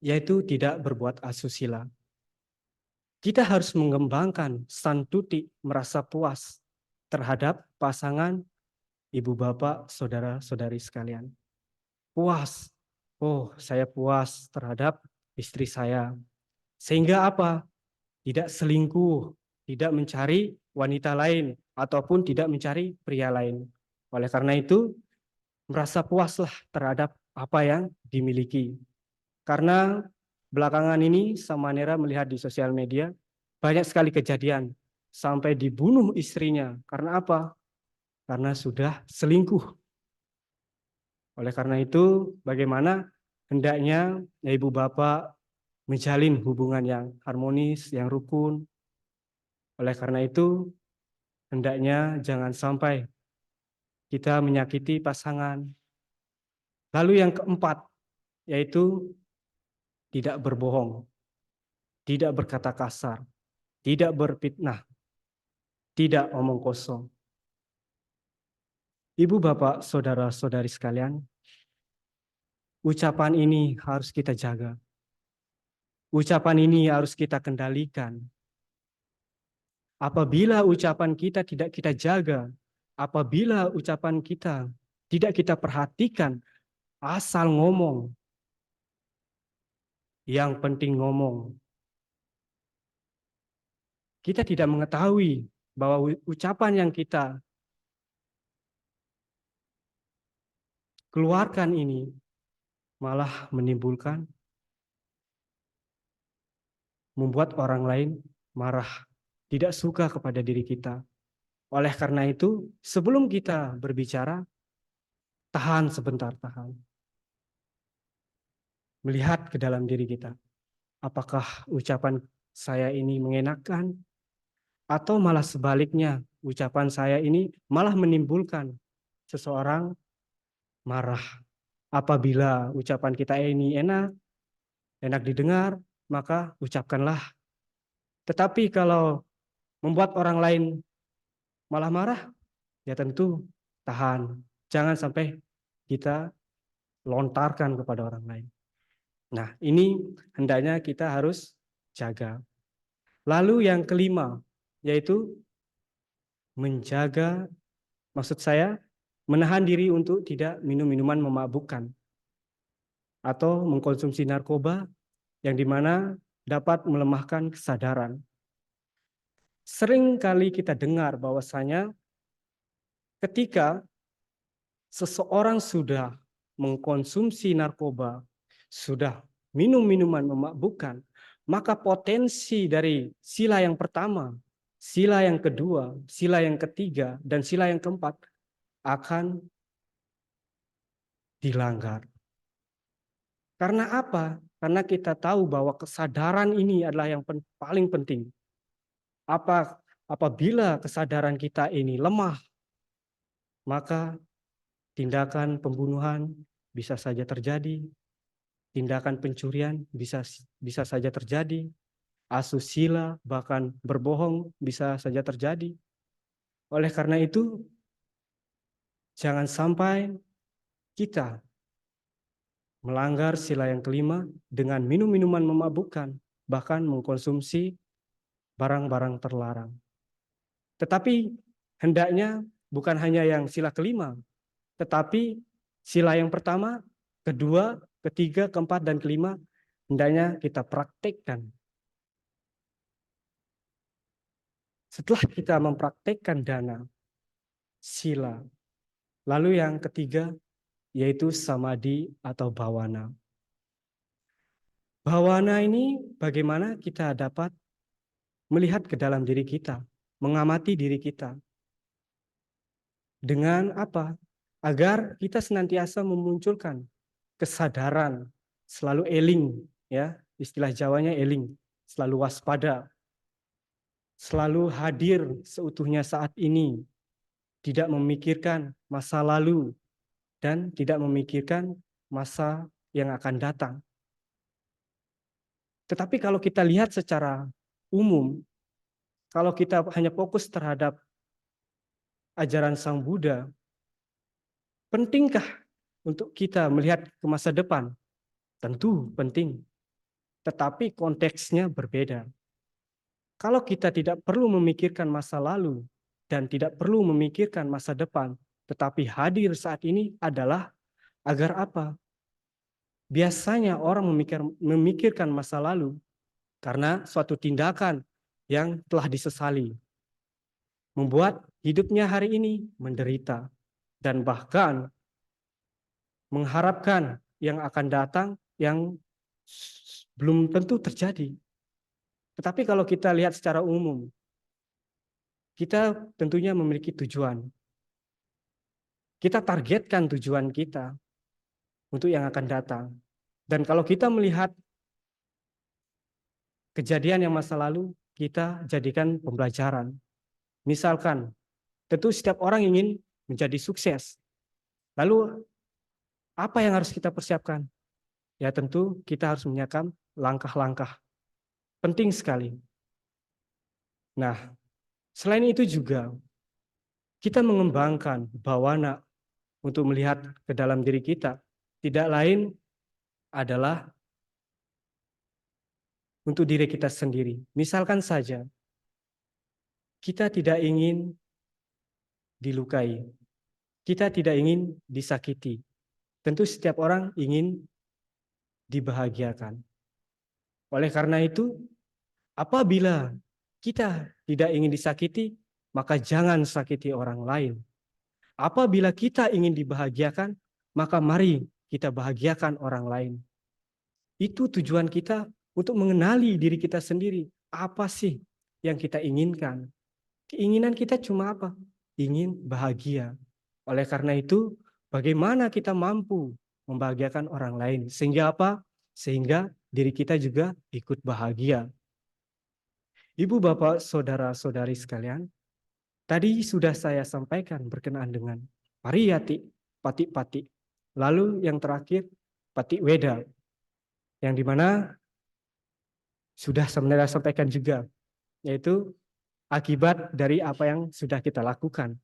yaitu tidak berbuat asusila. Kita harus mengembangkan santuti, merasa puas terhadap pasangan Ibu Bapak, Saudara-saudari sekalian. Puas. Oh, saya puas terhadap istri saya. Sehingga apa? Tidak selingkuh, tidak mencari wanita lain, ataupun tidak mencari pria lain. Oleh karena itu, merasa puaslah terhadap apa yang dimiliki. Karena belakangan ini Samanera melihat di sosial media, banyak sekali kejadian sampai dibunuh istrinya. Karena apa? Karena sudah selingkuh. Oleh karena itu, bagaimana hendaknya Ibu Bapak menjalin hubungan yang harmonis, yang rukun. Oleh karena itu, hendaknya jangan sampai kita menyakiti pasangan. Lalu yang keempat, yaitu tidak berbohong, tidak berkata kasar, tidak berfitnah, tidak omong kosong. Ibu, Bapak, Saudara-saudari sekalian, ucapan ini harus kita jaga. Ucapan ini harus kita kendalikan. Apabila ucapan kita tidak kita jaga, apabila ucapan kita tidak kita perhatikan, asal ngomong, yang penting ngomong. Kita tidak mengetahui bahwa ucapan yang kita keluarkan ini malah membuat orang lain marah, tidak suka kepada diri kita. Oleh karena itu, sebelum kita berbicara, tahan sebentar, tahan. Melihat ke dalam diri kita. Apakah ucapan saya ini mengenakan? Atau malah sebaliknya, ucapan saya ini malah menimbulkan seseorang marah. Apabila ucapan kita ini enak didengar, maka ucapkanlah. Tetapi kalau membuat orang lain malah marah, ya tentu tahan. Jangan sampai kita lontarkan kepada orang lain. Nah, ini hendaknya kita harus jaga. Lalu yang kelima, yaitu menjaga, maksud saya, menahan diri untuk tidak minum minuman memabukkan atau mengkonsumsi narkoba yang dimana dapat melemahkan kesadaran. Sering kali kita dengar bahwasanya ketika seseorang sudah mengkonsumsi narkoba, sudah minum minuman memabukkan, maka potensi dari sila yang pertama, sila yang kedua, sila yang ketiga, dan sila yang keempat akan dilanggar. Karena apa? Karena kita tahu bahwa kesadaran ini adalah yang paling penting. Apabila kesadaran kita ini lemah, maka tindakan pembunuhan bisa saja terjadi, tindakan pencurian bisa saja terjadi, asusila bahkan berbohong bisa saja terjadi. Oleh karena itu, jangan sampai kita melanggar sila yang kelima dengan minum minuman memabukkan, bahkan mengkonsumsi barang-barang terlarang. Tetapi hendaknya bukan hanya yang sila kelima, tetapi sila yang pertama, kedua, ketiga, keempat, dan kelima hendaknya kita praktekkan. Setelah kita mempraktekkan dana, sila, lalu yang ketiga yaitu samadhi atau bhavana. Bhavana ini bagaimana kita dapat melihat ke dalam diri kita, mengamati diri kita. Dengan apa? Agar kita senantiasa memunculkan kesadaran, selalu eling, ya, istilah Jawanya eling, selalu waspada, selalu hadir seutuhnya saat ini, tidak memikirkan masa lalu dan tidak memikirkan masa yang akan datang. Tetapi kalau kita lihat secara umum, kalau kita hanya fokus terhadap ajaran Sang Buddha, pentingkah untuk kita melihat ke masa depan? Tentu penting, tetapi konteksnya berbeda. Kalau kita tidak perlu memikirkan masa lalu dan tidak perlu memikirkan masa depan, tetapi hadir saat ini adalah agar apa? Biasanya orang memikirkan masa lalu karena suatu tindakan yang telah disesali, membuat hidupnya hari ini menderita, dan bahkan mengharapkan yang akan datang yang belum tentu terjadi. Tetapi kalau kita lihat secara umum, kita tentunya memiliki tujuan. Kita targetkan tujuan kita untuk yang akan datang. Dan kalau kita melihat kejadian yang masa lalu, kita jadikan pembelajaran. Misalkan, tentu setiap orang ingin menjadi sukses. Lalu, apa yang harus kita persiapkan? Ya tentu kita harus menyiapkan langkah-langkah. Penting sekali. Nah, selain itu juga, kita mengembangkan bhavana untuk melihat ke dalam diri kita. Tidak lain adalah untuk diri kita sendiri. Misalkan saja, kita tidak ingin dilukai, kita tidak ingin disakiti. Tentu setiap orang ingin dibahagiakan. Oleh karena itu, apabila kita tidak ingin disakiti, maka jangan sakiti orang lain. Apabila kita ingin dibahagiakan, maka mari kita bahagiakan orang lain. Itu tujuan kita untuk mengenali diri kita sendiri. Apa sih yang kita inginkan? Keinginan kita cuma apa? Ingin bahagia. Oleh karena itu, bagaimana kita mampu membahagiakan orang lain? Sehingga apa? Sehingga diri kita juga ikut bahagia. Ibu, bapak, saudara-saudari sekalian, tadi sudah saya sampaikan berkenaan dengan pariyati, pati-pati. Lalu yang terakhir, pati weda. Yang dimana sudah sebenarnya sampaikan juga, yaitu akibat dari apa yang sudah kita lakukan.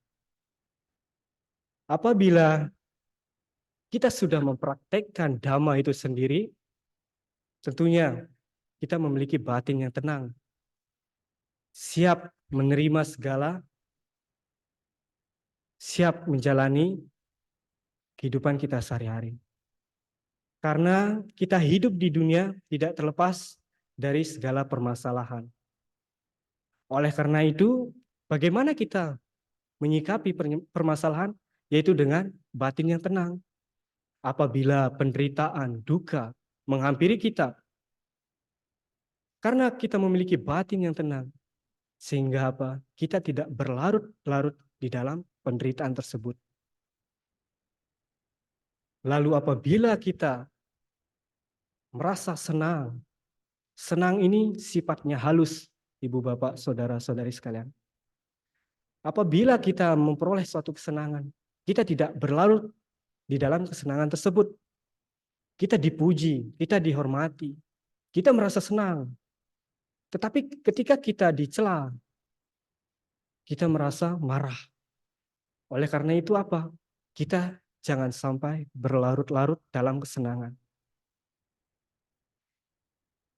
Apabila kita sudah mempraktekkan dhamma itu sendiri, tentunya kita memiliki batin yang tenang, siap menerima segala, siap menjalani kehidupan kita sehari-hari. Karena kita hidup di dunia tidak terlepas dari segala permasalahan. Oleh karena itu, bagaimana kita menyikapi permasalahan, yaitu dengan batin yang tenang. Apabila penderitaan, duka menghampiri kita, karena kita memiliki batin yang tenang, sehingga apa? Kita tidak berlarut-larut di dalam penderitaan tersebut. Lalu apabila kita merasa senang, senang ini sifatnya halus, ibu, bapak, saudara-saudari sekalian. Apabila kita memperoleh suatu kesenangan, kita tidak berlarut di dalam kesenangan tersebut. Kita dipuji, kita dihormati, kita merasa senang. Tetapi ketika kita dicela, kita merasa marah. Oleh karena itu apa? Kita jangan sampai berlarut-larut dalam kesenangan.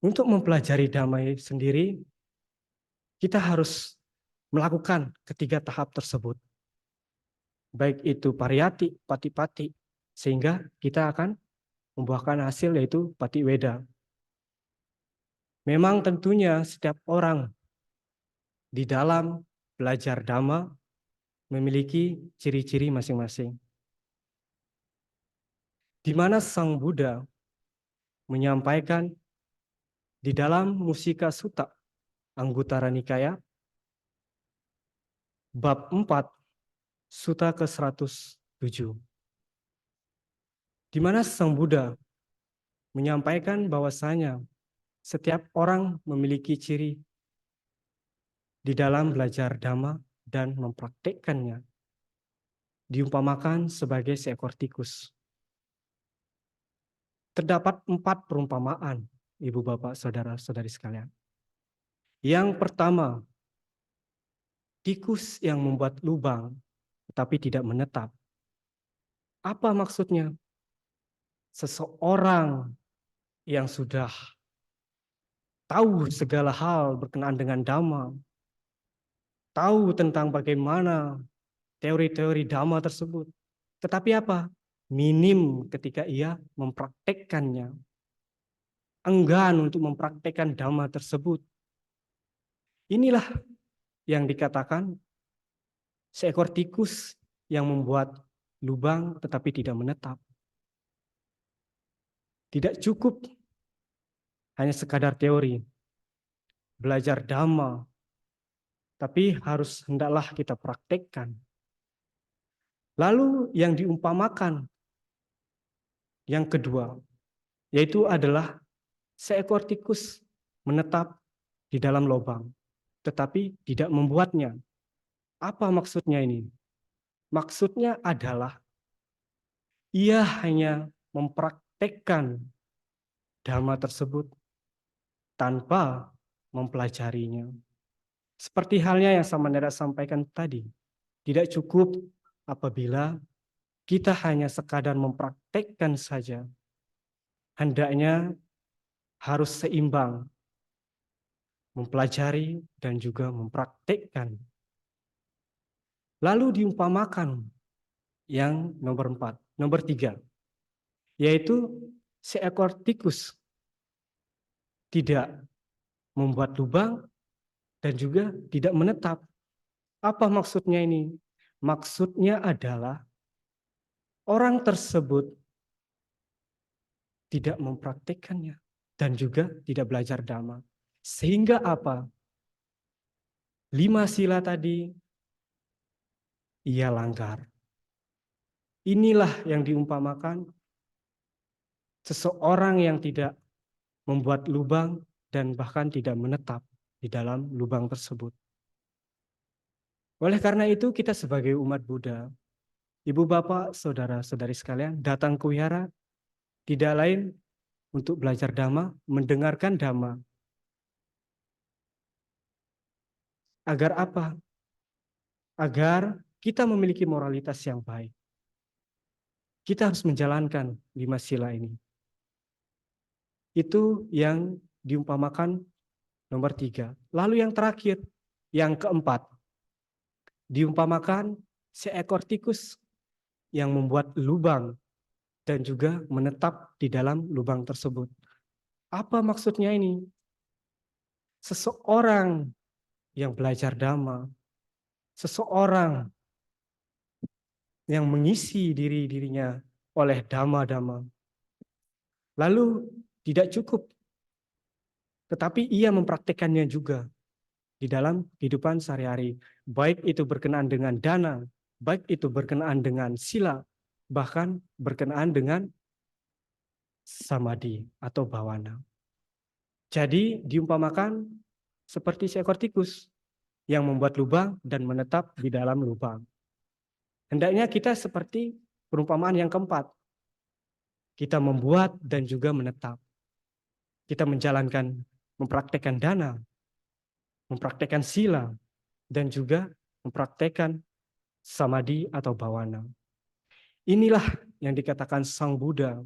Untuk mempelajari damai sendiri, kita harus melakukan ketiga tahap tersebut. Baik itu pariyati, pati-pati, sehingga kita akan membuahkan hasil yaitu pati weda. Memang tentunya setiap orang di dalam belajar dhamma memiliki ciri-ciri masing-masing. Di mana Sang Buddha menyampaikan di dalam Musika Sutta Anguttara Nikaya bab 4 Sutta ke-107. Di mana Sang Buddha menyampaikan bahwasanya setiap orang memiliki ciri di dalam belajar dhamma dan mempraktikkannya. Diumpamakan sebagai seekor tikus. Terdapat 4 perumpamaan, ibu, bapak, saudara-saudari sekalian. Yang pertama, tikus yang membuat lubang tetapi tidak menetap. Apa maksudnya? Seseorang yang sudah tahu segala hal berkenaan dengan dhamma, tahu tentang bagaimana teori-teori dhamma tersebut, tetapi apa? Minim ketika ia mempraktekkannya. Enggan untuk mempraktekkan dhamma tersebut. Inilah yang dikatakan seekor tikus yang membuat lubang tetapi tidak menetap. Tidak cukup hanya sekadar teori, belajar dhamma, tapi hendaklah kita praktekkan. Lalu yang diumpamakan, yang kedua, yaitu adalah seekor tikus menetap di dalam lubang, tetapi tidak membuatnya. Apa maksudnya ini? Maksudnya adalah ia hanya mempraktekkan dhamma tersebut tanpa mempelajarinya. Seperti halnya yang Samanera sampaikan tadi, tidak cukup apabila kita hanya sekadar mempraktekkan saja. Hendaknya harus seimbang mempelajari, dan juga mempraktikkan. Lalu diumpamakan yang nomor 4, nomor 3, yaitu seekor tikus tidak membuat lubang dan juga tidak menetap. Apa maksudnya ini? Maksudnya adalah orang tersebut tidak mempraktikkannya dan juga tidak belajar dhamma. Sehingga apa? 5 sila tadi ia langgar. Inilah yang diumpamakan seseorang yang tidak membuat lubang dan bahkan tidak menetap di dalam lubang tersebut. Oleh karena itu kita sebagai umat Buddha, ibu bapak, saudara-saudari sekalian, datang ke wihara tidak lain untuk belajar dhamma, mendengarkan dhamma. Agar apa? Agar kita memiliki moralitas yang baik. Kita harus menjalankan 5 sila ini. Itu yang diumpamakan nomor 3. Lalu yang terakhir, yang keempat, diumpamakan seekor tikus yang membuat lubang dan juga menetap di dalam lubang tersebut. Apa maksudnya ini? Seseorang yang belajar dhamma, seseorang yang mengisi dirinya oleh dhamma-dhamma. Lalu tidak cukup, tetapi ia mempraktikkannya juga di dalam kehidupan sehari-hari. Baik itu berkenaan dengan dana, baik itu berkenaan dengan sila, bahkan berkenaan dengan samadhi atau bhavana. Jadi diumpamakan seperti seekor tikus yang membuat lubang dan menetap di dalam lubang. Hendaknya kita seperti perumpamaan yang keempat. Kita membuat dan juga menetap. Kita menjalankan, mempraktekkan dana, mempraktekkan sila, dan juga mempraktekkan samadhi atau bhavana. Inilah yang dikatakan Sang Buddha.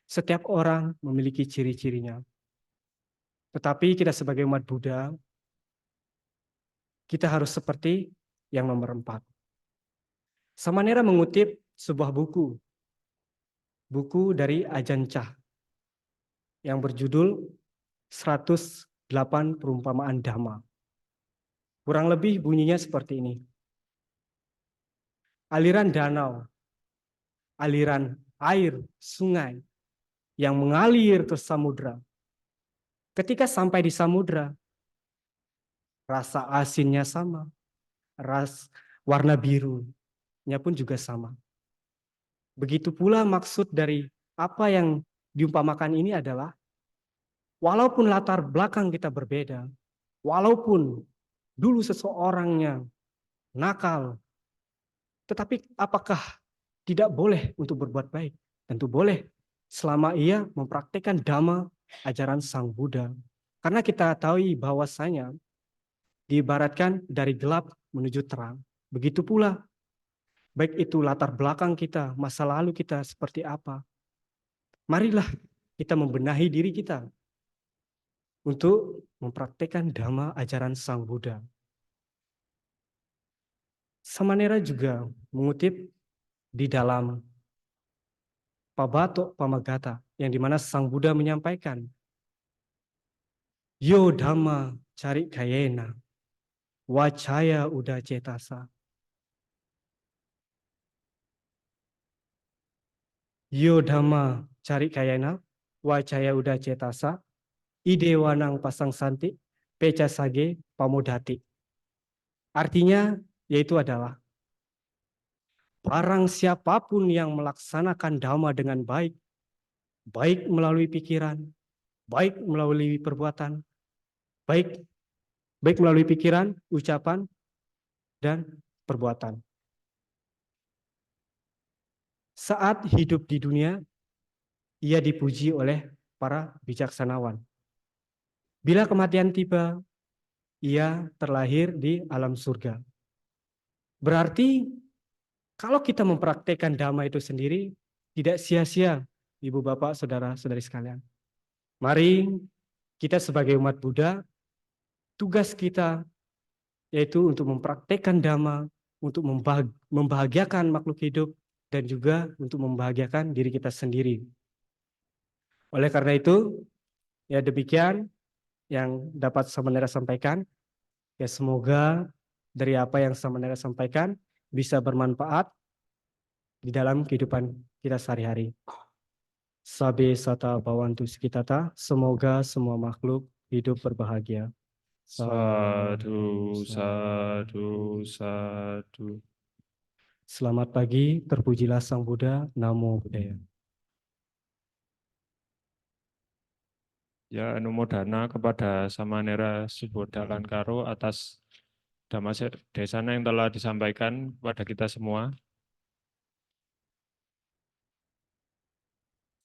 Setiap orang memiliki ciri-cirinya. Tetapi kita sebagai umat Buddha, kita harus seperti yang nomor 4. Samanera mengutip sebuah buku dari Ajahn Chah yang berjudul 108 Perumpamaan Dhamma. Kurang lebih bunyinya seperti ini. Aliran danau, aliran air sungai yang mengalir ke samudra. Ketika sampai di samudra, rasa asinnya sama, warna birunya pun juga sama. Begitu pula maksud dari apa yang diumpamakan ini adalah, walaupun latar belakang kita berbeda, walaupun dulu seseorangnya nakal, tetapi apakah tidak boleh untuk berbuat baik? Tentu boleh, selama ia mempraktikkan dhamma ajaran Sang Buddha. Karena kita tahu bahwasanya diibaratkan dari gelap menuju terang. Begitu pula, baik itu latar belakang kita, masa lalu kita seperti apa. Marilah kita membenahi diri kita untuk mempraktikkan dhamma ajaran Sang Buddha. Samanera juga mengutip di dalam Pabato Pamagata, yang dimana Sang Buddha menyampaikan, Yo dhamma cari kayena, wacaya udah cetasa. Yo dhamma cari kayena, wacaya udah cetasa, idewanang pasang santi, peca sage pamodati. Artinya, yaitu adalah, barang siapapun yang melaksanakan dhamma dengan baik, baik melalui pikiran, baik melalui perbuatan, baik melalui pikiran, ucapan, dan perbuatan. Saat hidup di dunia, ia dipuji oleh para bijaksanawan. Bila kematian tiba, ia terlahir di alam surga. Berarti, kalau kita mempraktekkan dhamma itu sendiri, tidak sia-sia, ibu bapak, saudara-saudari sekalian. Mari kita sebagai umat Buddha tugas kita yaitu untuk mempraktekkan dhamma, untuk membahagiakan makhluk hidup, dan juga untuk membahagiakan diri kita sendiri. Oleh karena itu, ya demikian yang dapat Samanera sampaikan. Ya semoga dari apa yang Samanera sampaikan bisa bermanfaat di dalam kehidupan kita sehari-hari. Sabe sata bhavantu sukhitata, semoga semua makhluk hidup berbahagia. Sadu, sadu, sadu. Selamat pagi, terpujilah Sang Buddha, Namo Buddhaya. Ya, anumodana kepada Samanera Subodha Lankaro atas Dhamma Desana yang telah disampaikan kepada kita semua.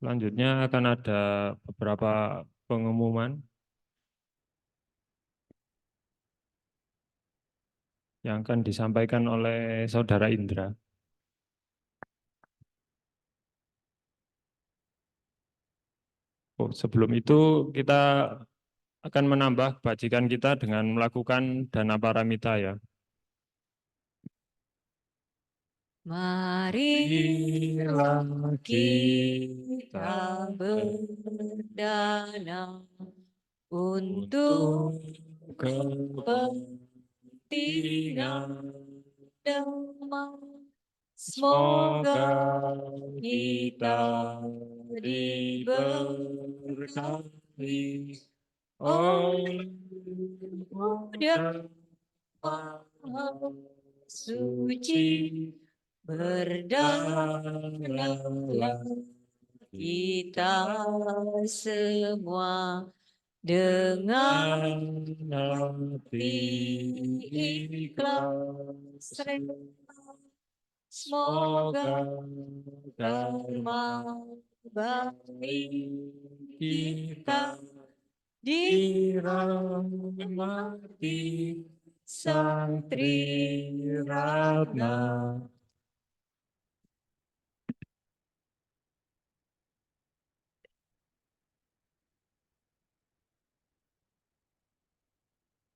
Selanjutnya akan ada beberapa pengumuman yang akan disampaikan oleh Saudara Indra. Oh, sebelum itu kita akan menambah bajikan kita dengan melakukan dana paramita ya. Marilah kita berdana untuk kepentingan Dhamma. Semoga kita diberkati oleh Buddha Maha Suci. Berdanalah kita semua dengan hati ikhlas. Semoga karma baik kita dirahmati Sang Triratna.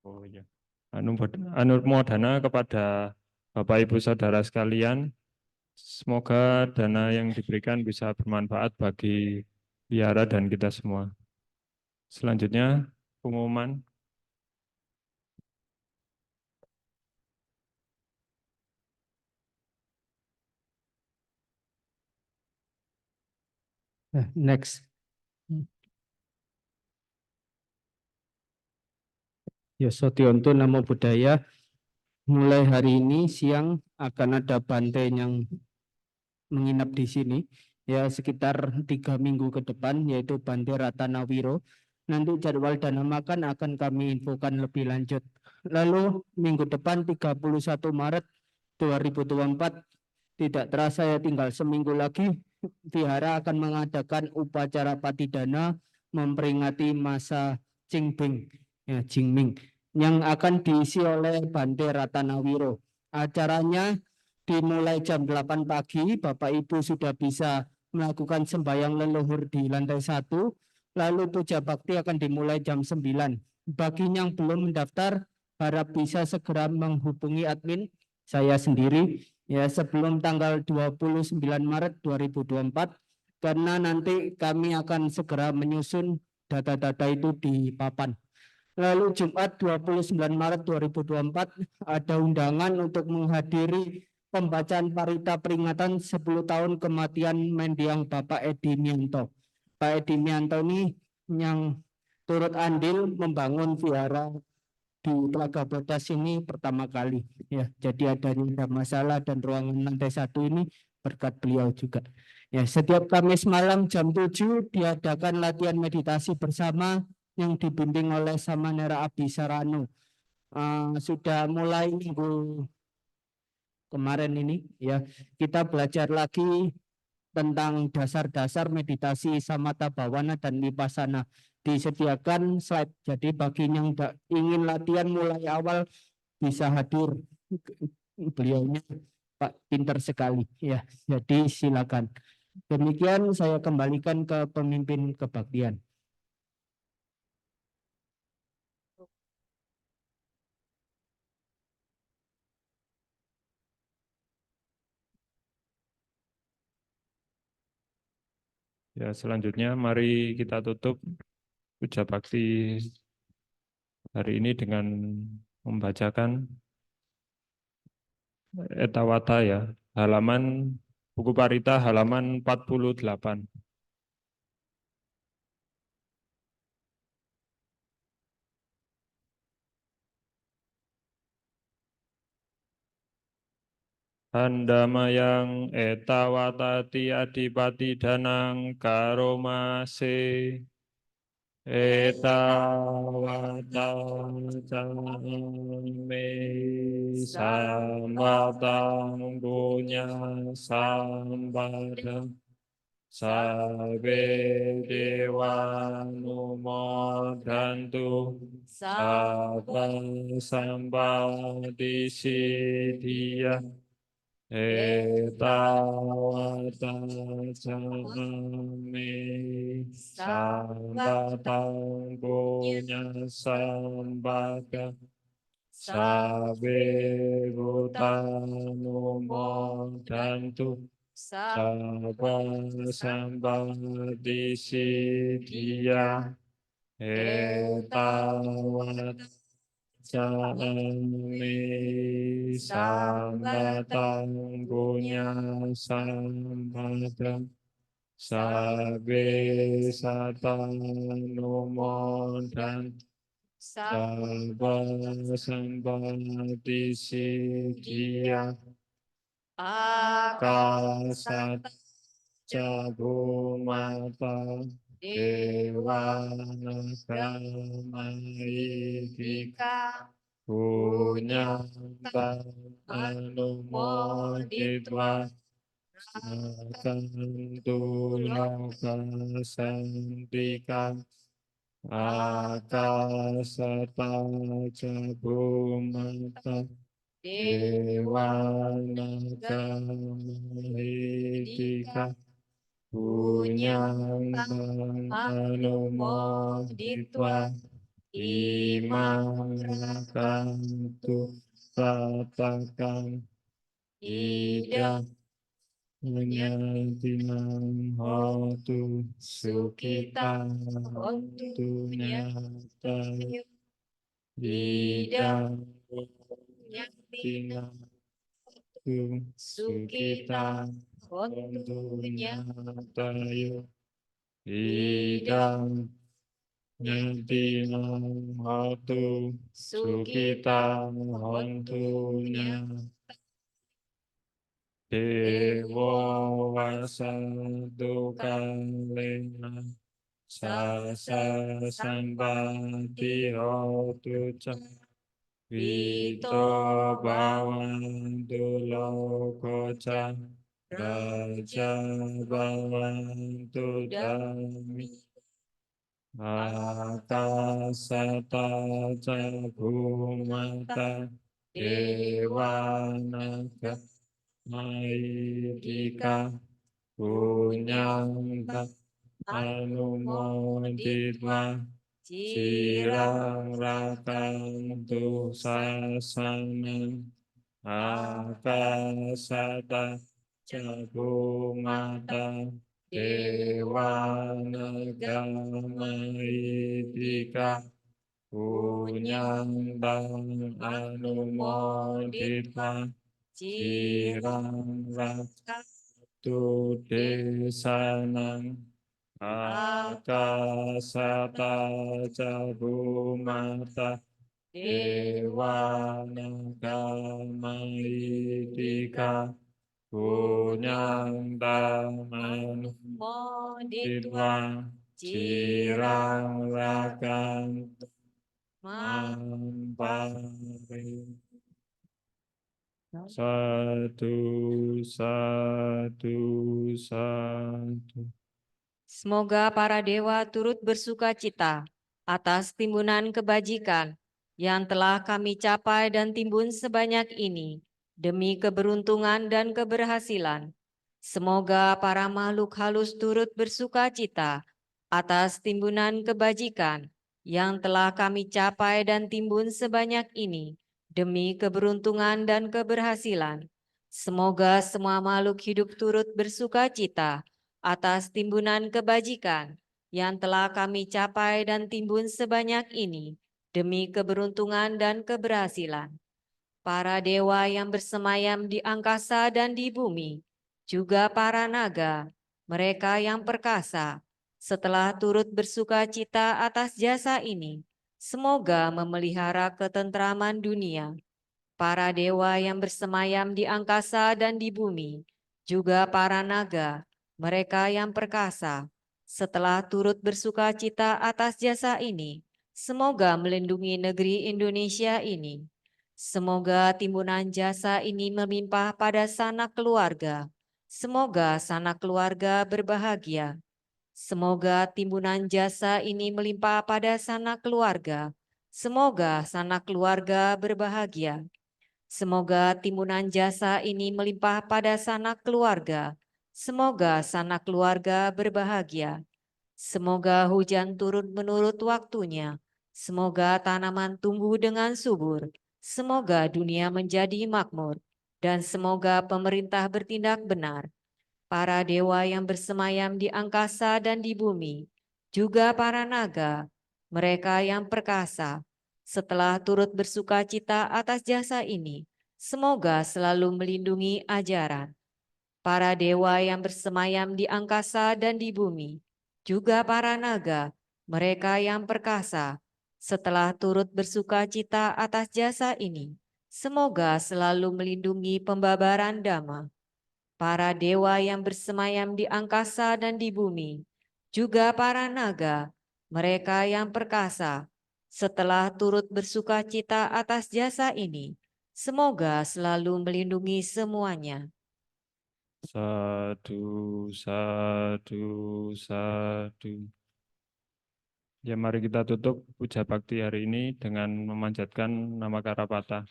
Oh ya. Anumodana kepada Bapak Ibu Saudara sekalian, semoga dana yang diberikan bisa bermanfaat bagi wihara dan kita semua. Selanjutnya, pengumuman. Next. Yosotionto Namo Buddhaya. Mulai hari ini siang akan ada Bante yang menginap di sini ya sekitar 3 minggu ke depan, yaitu Bante Ratanawiro. Nanti jadwal dana makan akan kami infokan lebih lanjut. Lalu minggu depan 31 Maret 2024, tidak terasa ya tinggal seminggu lagi, Vihara akan mengadakan upacara patidana memperingati masa Qingming, ya, Qingming, yang akan diisi oleh Bante Ratanawiro. Acaranya dimulai jam 8 pagi, Bapak Ibu sudah bisa melakukan sembahyang leluhur di lantai 1, lalu puja bakti akan dimulai jam 9. Bagi yang belum mendaftar, harap bisa segera menghubungi admin saya sendiri ya sebelum tanggal 29 Maret 2024, karena nanti kami akan segera menyusun data-data itu di papan. Lalu Jumat 29 Maret 2024 ada undangan untuk menghadiri pembacaan parita peringatan 10 tahun kematian mendiang Bapak Edi Mianto. Pak Edi Mianto ini yang turut andil membangun vihara di Telaga Bodas ini pertama kali. Ya, jadi ada masalah dan ruangan lantai 1 ini berkat beliau juga. Ya, setiap Kamis malam jam 7 diadakan latihan meditasi bersama yang dibimbing oleh Samanera Abhisarano. Sudah mulai minggu kemarin ini ya, kita belajar lagi tentang dasar-dasar meditasi samatha bhavana dan vipassana. Disediakan slide, jadi bagi yang ingin latihan mulai awal bisa hadir. Beliaunya Pak pintar sekali ya, jadi silakan. Demikian saya kembalikan ke pemimpin kebaktian. Ya, selanjutnya mari kita tutup puja bakti hari ini dengan membacakan Etawata ya, halaman buku Parita halaman 48. Handamayang etawatati adipati danang karomase etawatacame sambatang punya sampadang sabe dewa numodantu sabba sampadisidhiya etawatacame sambatang punya sampadang sabe bhutanumodhantu sabba sampadisidhiya etawatacame sambatang punya sampadang sabe satanumodhantu sabba sampadisidhiya akasat cabumata dewanagamaidika punyanta anumoditva akantu lokasantika akasata cabumata dewanagamaidika punyantang anumoditva imang rakantu satakang idam Nyantinam hotu sukita hotu nyatayo idam nyantinam hotu sukita hotu nyatayo idam nyantinam hotu sukita hotu nyatayo Dewa wasadu kalena sasa sambati hotu ca Vito bawantu lokoca Raja bawantu dami Akasata cabumata Dewanaka Maidika punyanta anumoditva cirang rakantu sasanam akasata cabumata dewanagamaidika punyanta anumoditva cirang rakatu desanang akasata cabumata dewanagamaidika punyantang anumoditva cirang rakantu mampari satu, satu, satu. Semoga para dewa turut bersuka cita atas timbunan kebajikan yang telah kami capai dan timbun sebanyak ini demi keberuntungan dan keberhasilan. Semoga para makhluk halus turut bersuka cita atas timbunan kebajikan yang telah kami capai dan timbun sebanyak ini demi keberuntungan dan keberhasilan. Semoga semua makhluk hidup turut bersuka cita atas timbunan kebajikan yang telah kami capai dan timbun sebanyak ini demi keberuntungan dan keberhasilan. Para dewa yang bersemayam di angkasa dan di bumi, juga para naga, mereka yang perkasa, setelah turut bersuka cita atas jasa ini, semoga memelihara ketentraman dunia. Para dewa yang bersemayam di angkasa dan di bumi, juga para naga, mereka yang perkasa, setelah turut bersuka cita atas jasa ini, semoga melindungi negeri Indonesia ini. Semoga timbunan jasa ini melimpah pada sanak keluarga. Semoga sanak keluarga berbahagia. Semoga timbunan jasa ini melimpah pada sanak keluarga. Semoga sanak keluarga berbahagia. Semoga timbunan jasa ini melimpah pada sanak keluarga. Semoga sanak keluarga berbahagia. Semoga hujan turun menurut waktunya. Semoga tanaman tumbuh dengan subur. Semoga dunia menjadi makmur. Dan semoga pemerintah bertindak benar. Para dewa yang bersemayam di angkasa dan di bumi, juga para naga, mereka yang perkasa, setelah turut bersuka cita atas jasa ini, semoga selalu melindungi ajaran. Para dewa yang bersemayam di angkasa dan di bumi, juga para naga, mereka yang perkasa, setelah turut bersuka cita atas jasa ini, semoga selalu melindungi pembabaran Dhamma. Para dewa yang bersemayam di angkasa dan di bumi, juga para naga, mereka yang perkasa, setelah turut bersuka cita atas jasa ini, semoga selalu melindungi semuanya. Sadu, sadu, sadu. Ya, mari kita tutup puja bakti hari ini dengan memanjatkan nama Karapata.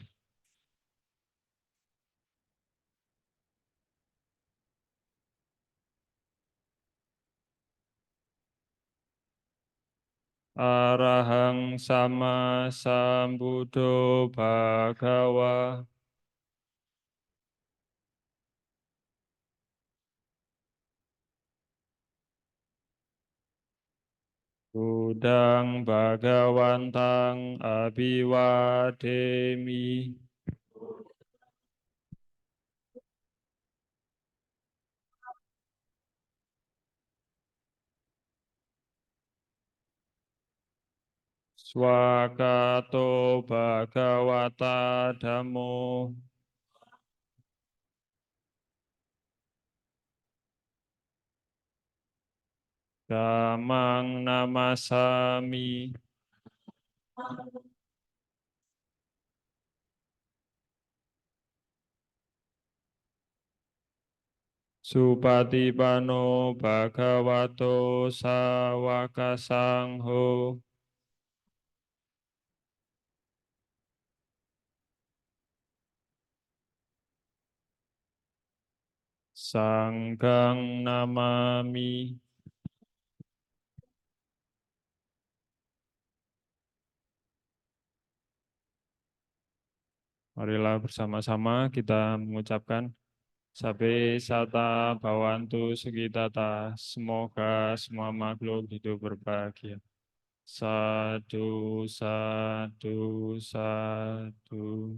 Arahang sama sambuddho bhagawa. Budang bhagawantang abhiwademi. Swakato bhagawata dhammo. Dhammang namasami. Supatipano bhagavato sawaka sangho. Sanghang namami. Marilah bersama-sama kita mengucapkan Sabe sata bhavantu sugitata. Semoga semua makhluk hidup berbahagia. Sadu, sadu, sadu.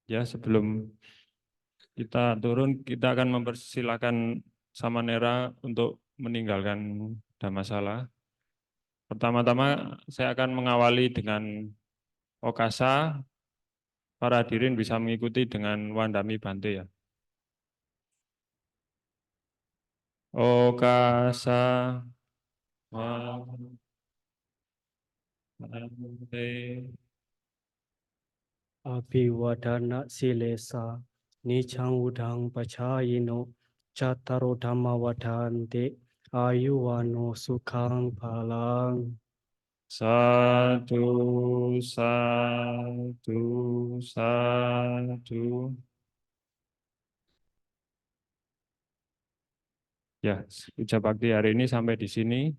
Ya, sebelum kita turun, kita akan mempersilahkan Samanera untuk meninggalkan Dhammasala. Pertama-tama saya akan mengawali dengan Okasa. Para hadirin bisa mengikuti dengan Wandami Bante ya. Okasa. Bante. Abhiwadana silesa nichang udang pachayino chattaro dhamma vadante ayuwano sukhang phalang. Sadu, sadu, sadu. Ya, puja bakti hari ini sampai di sini.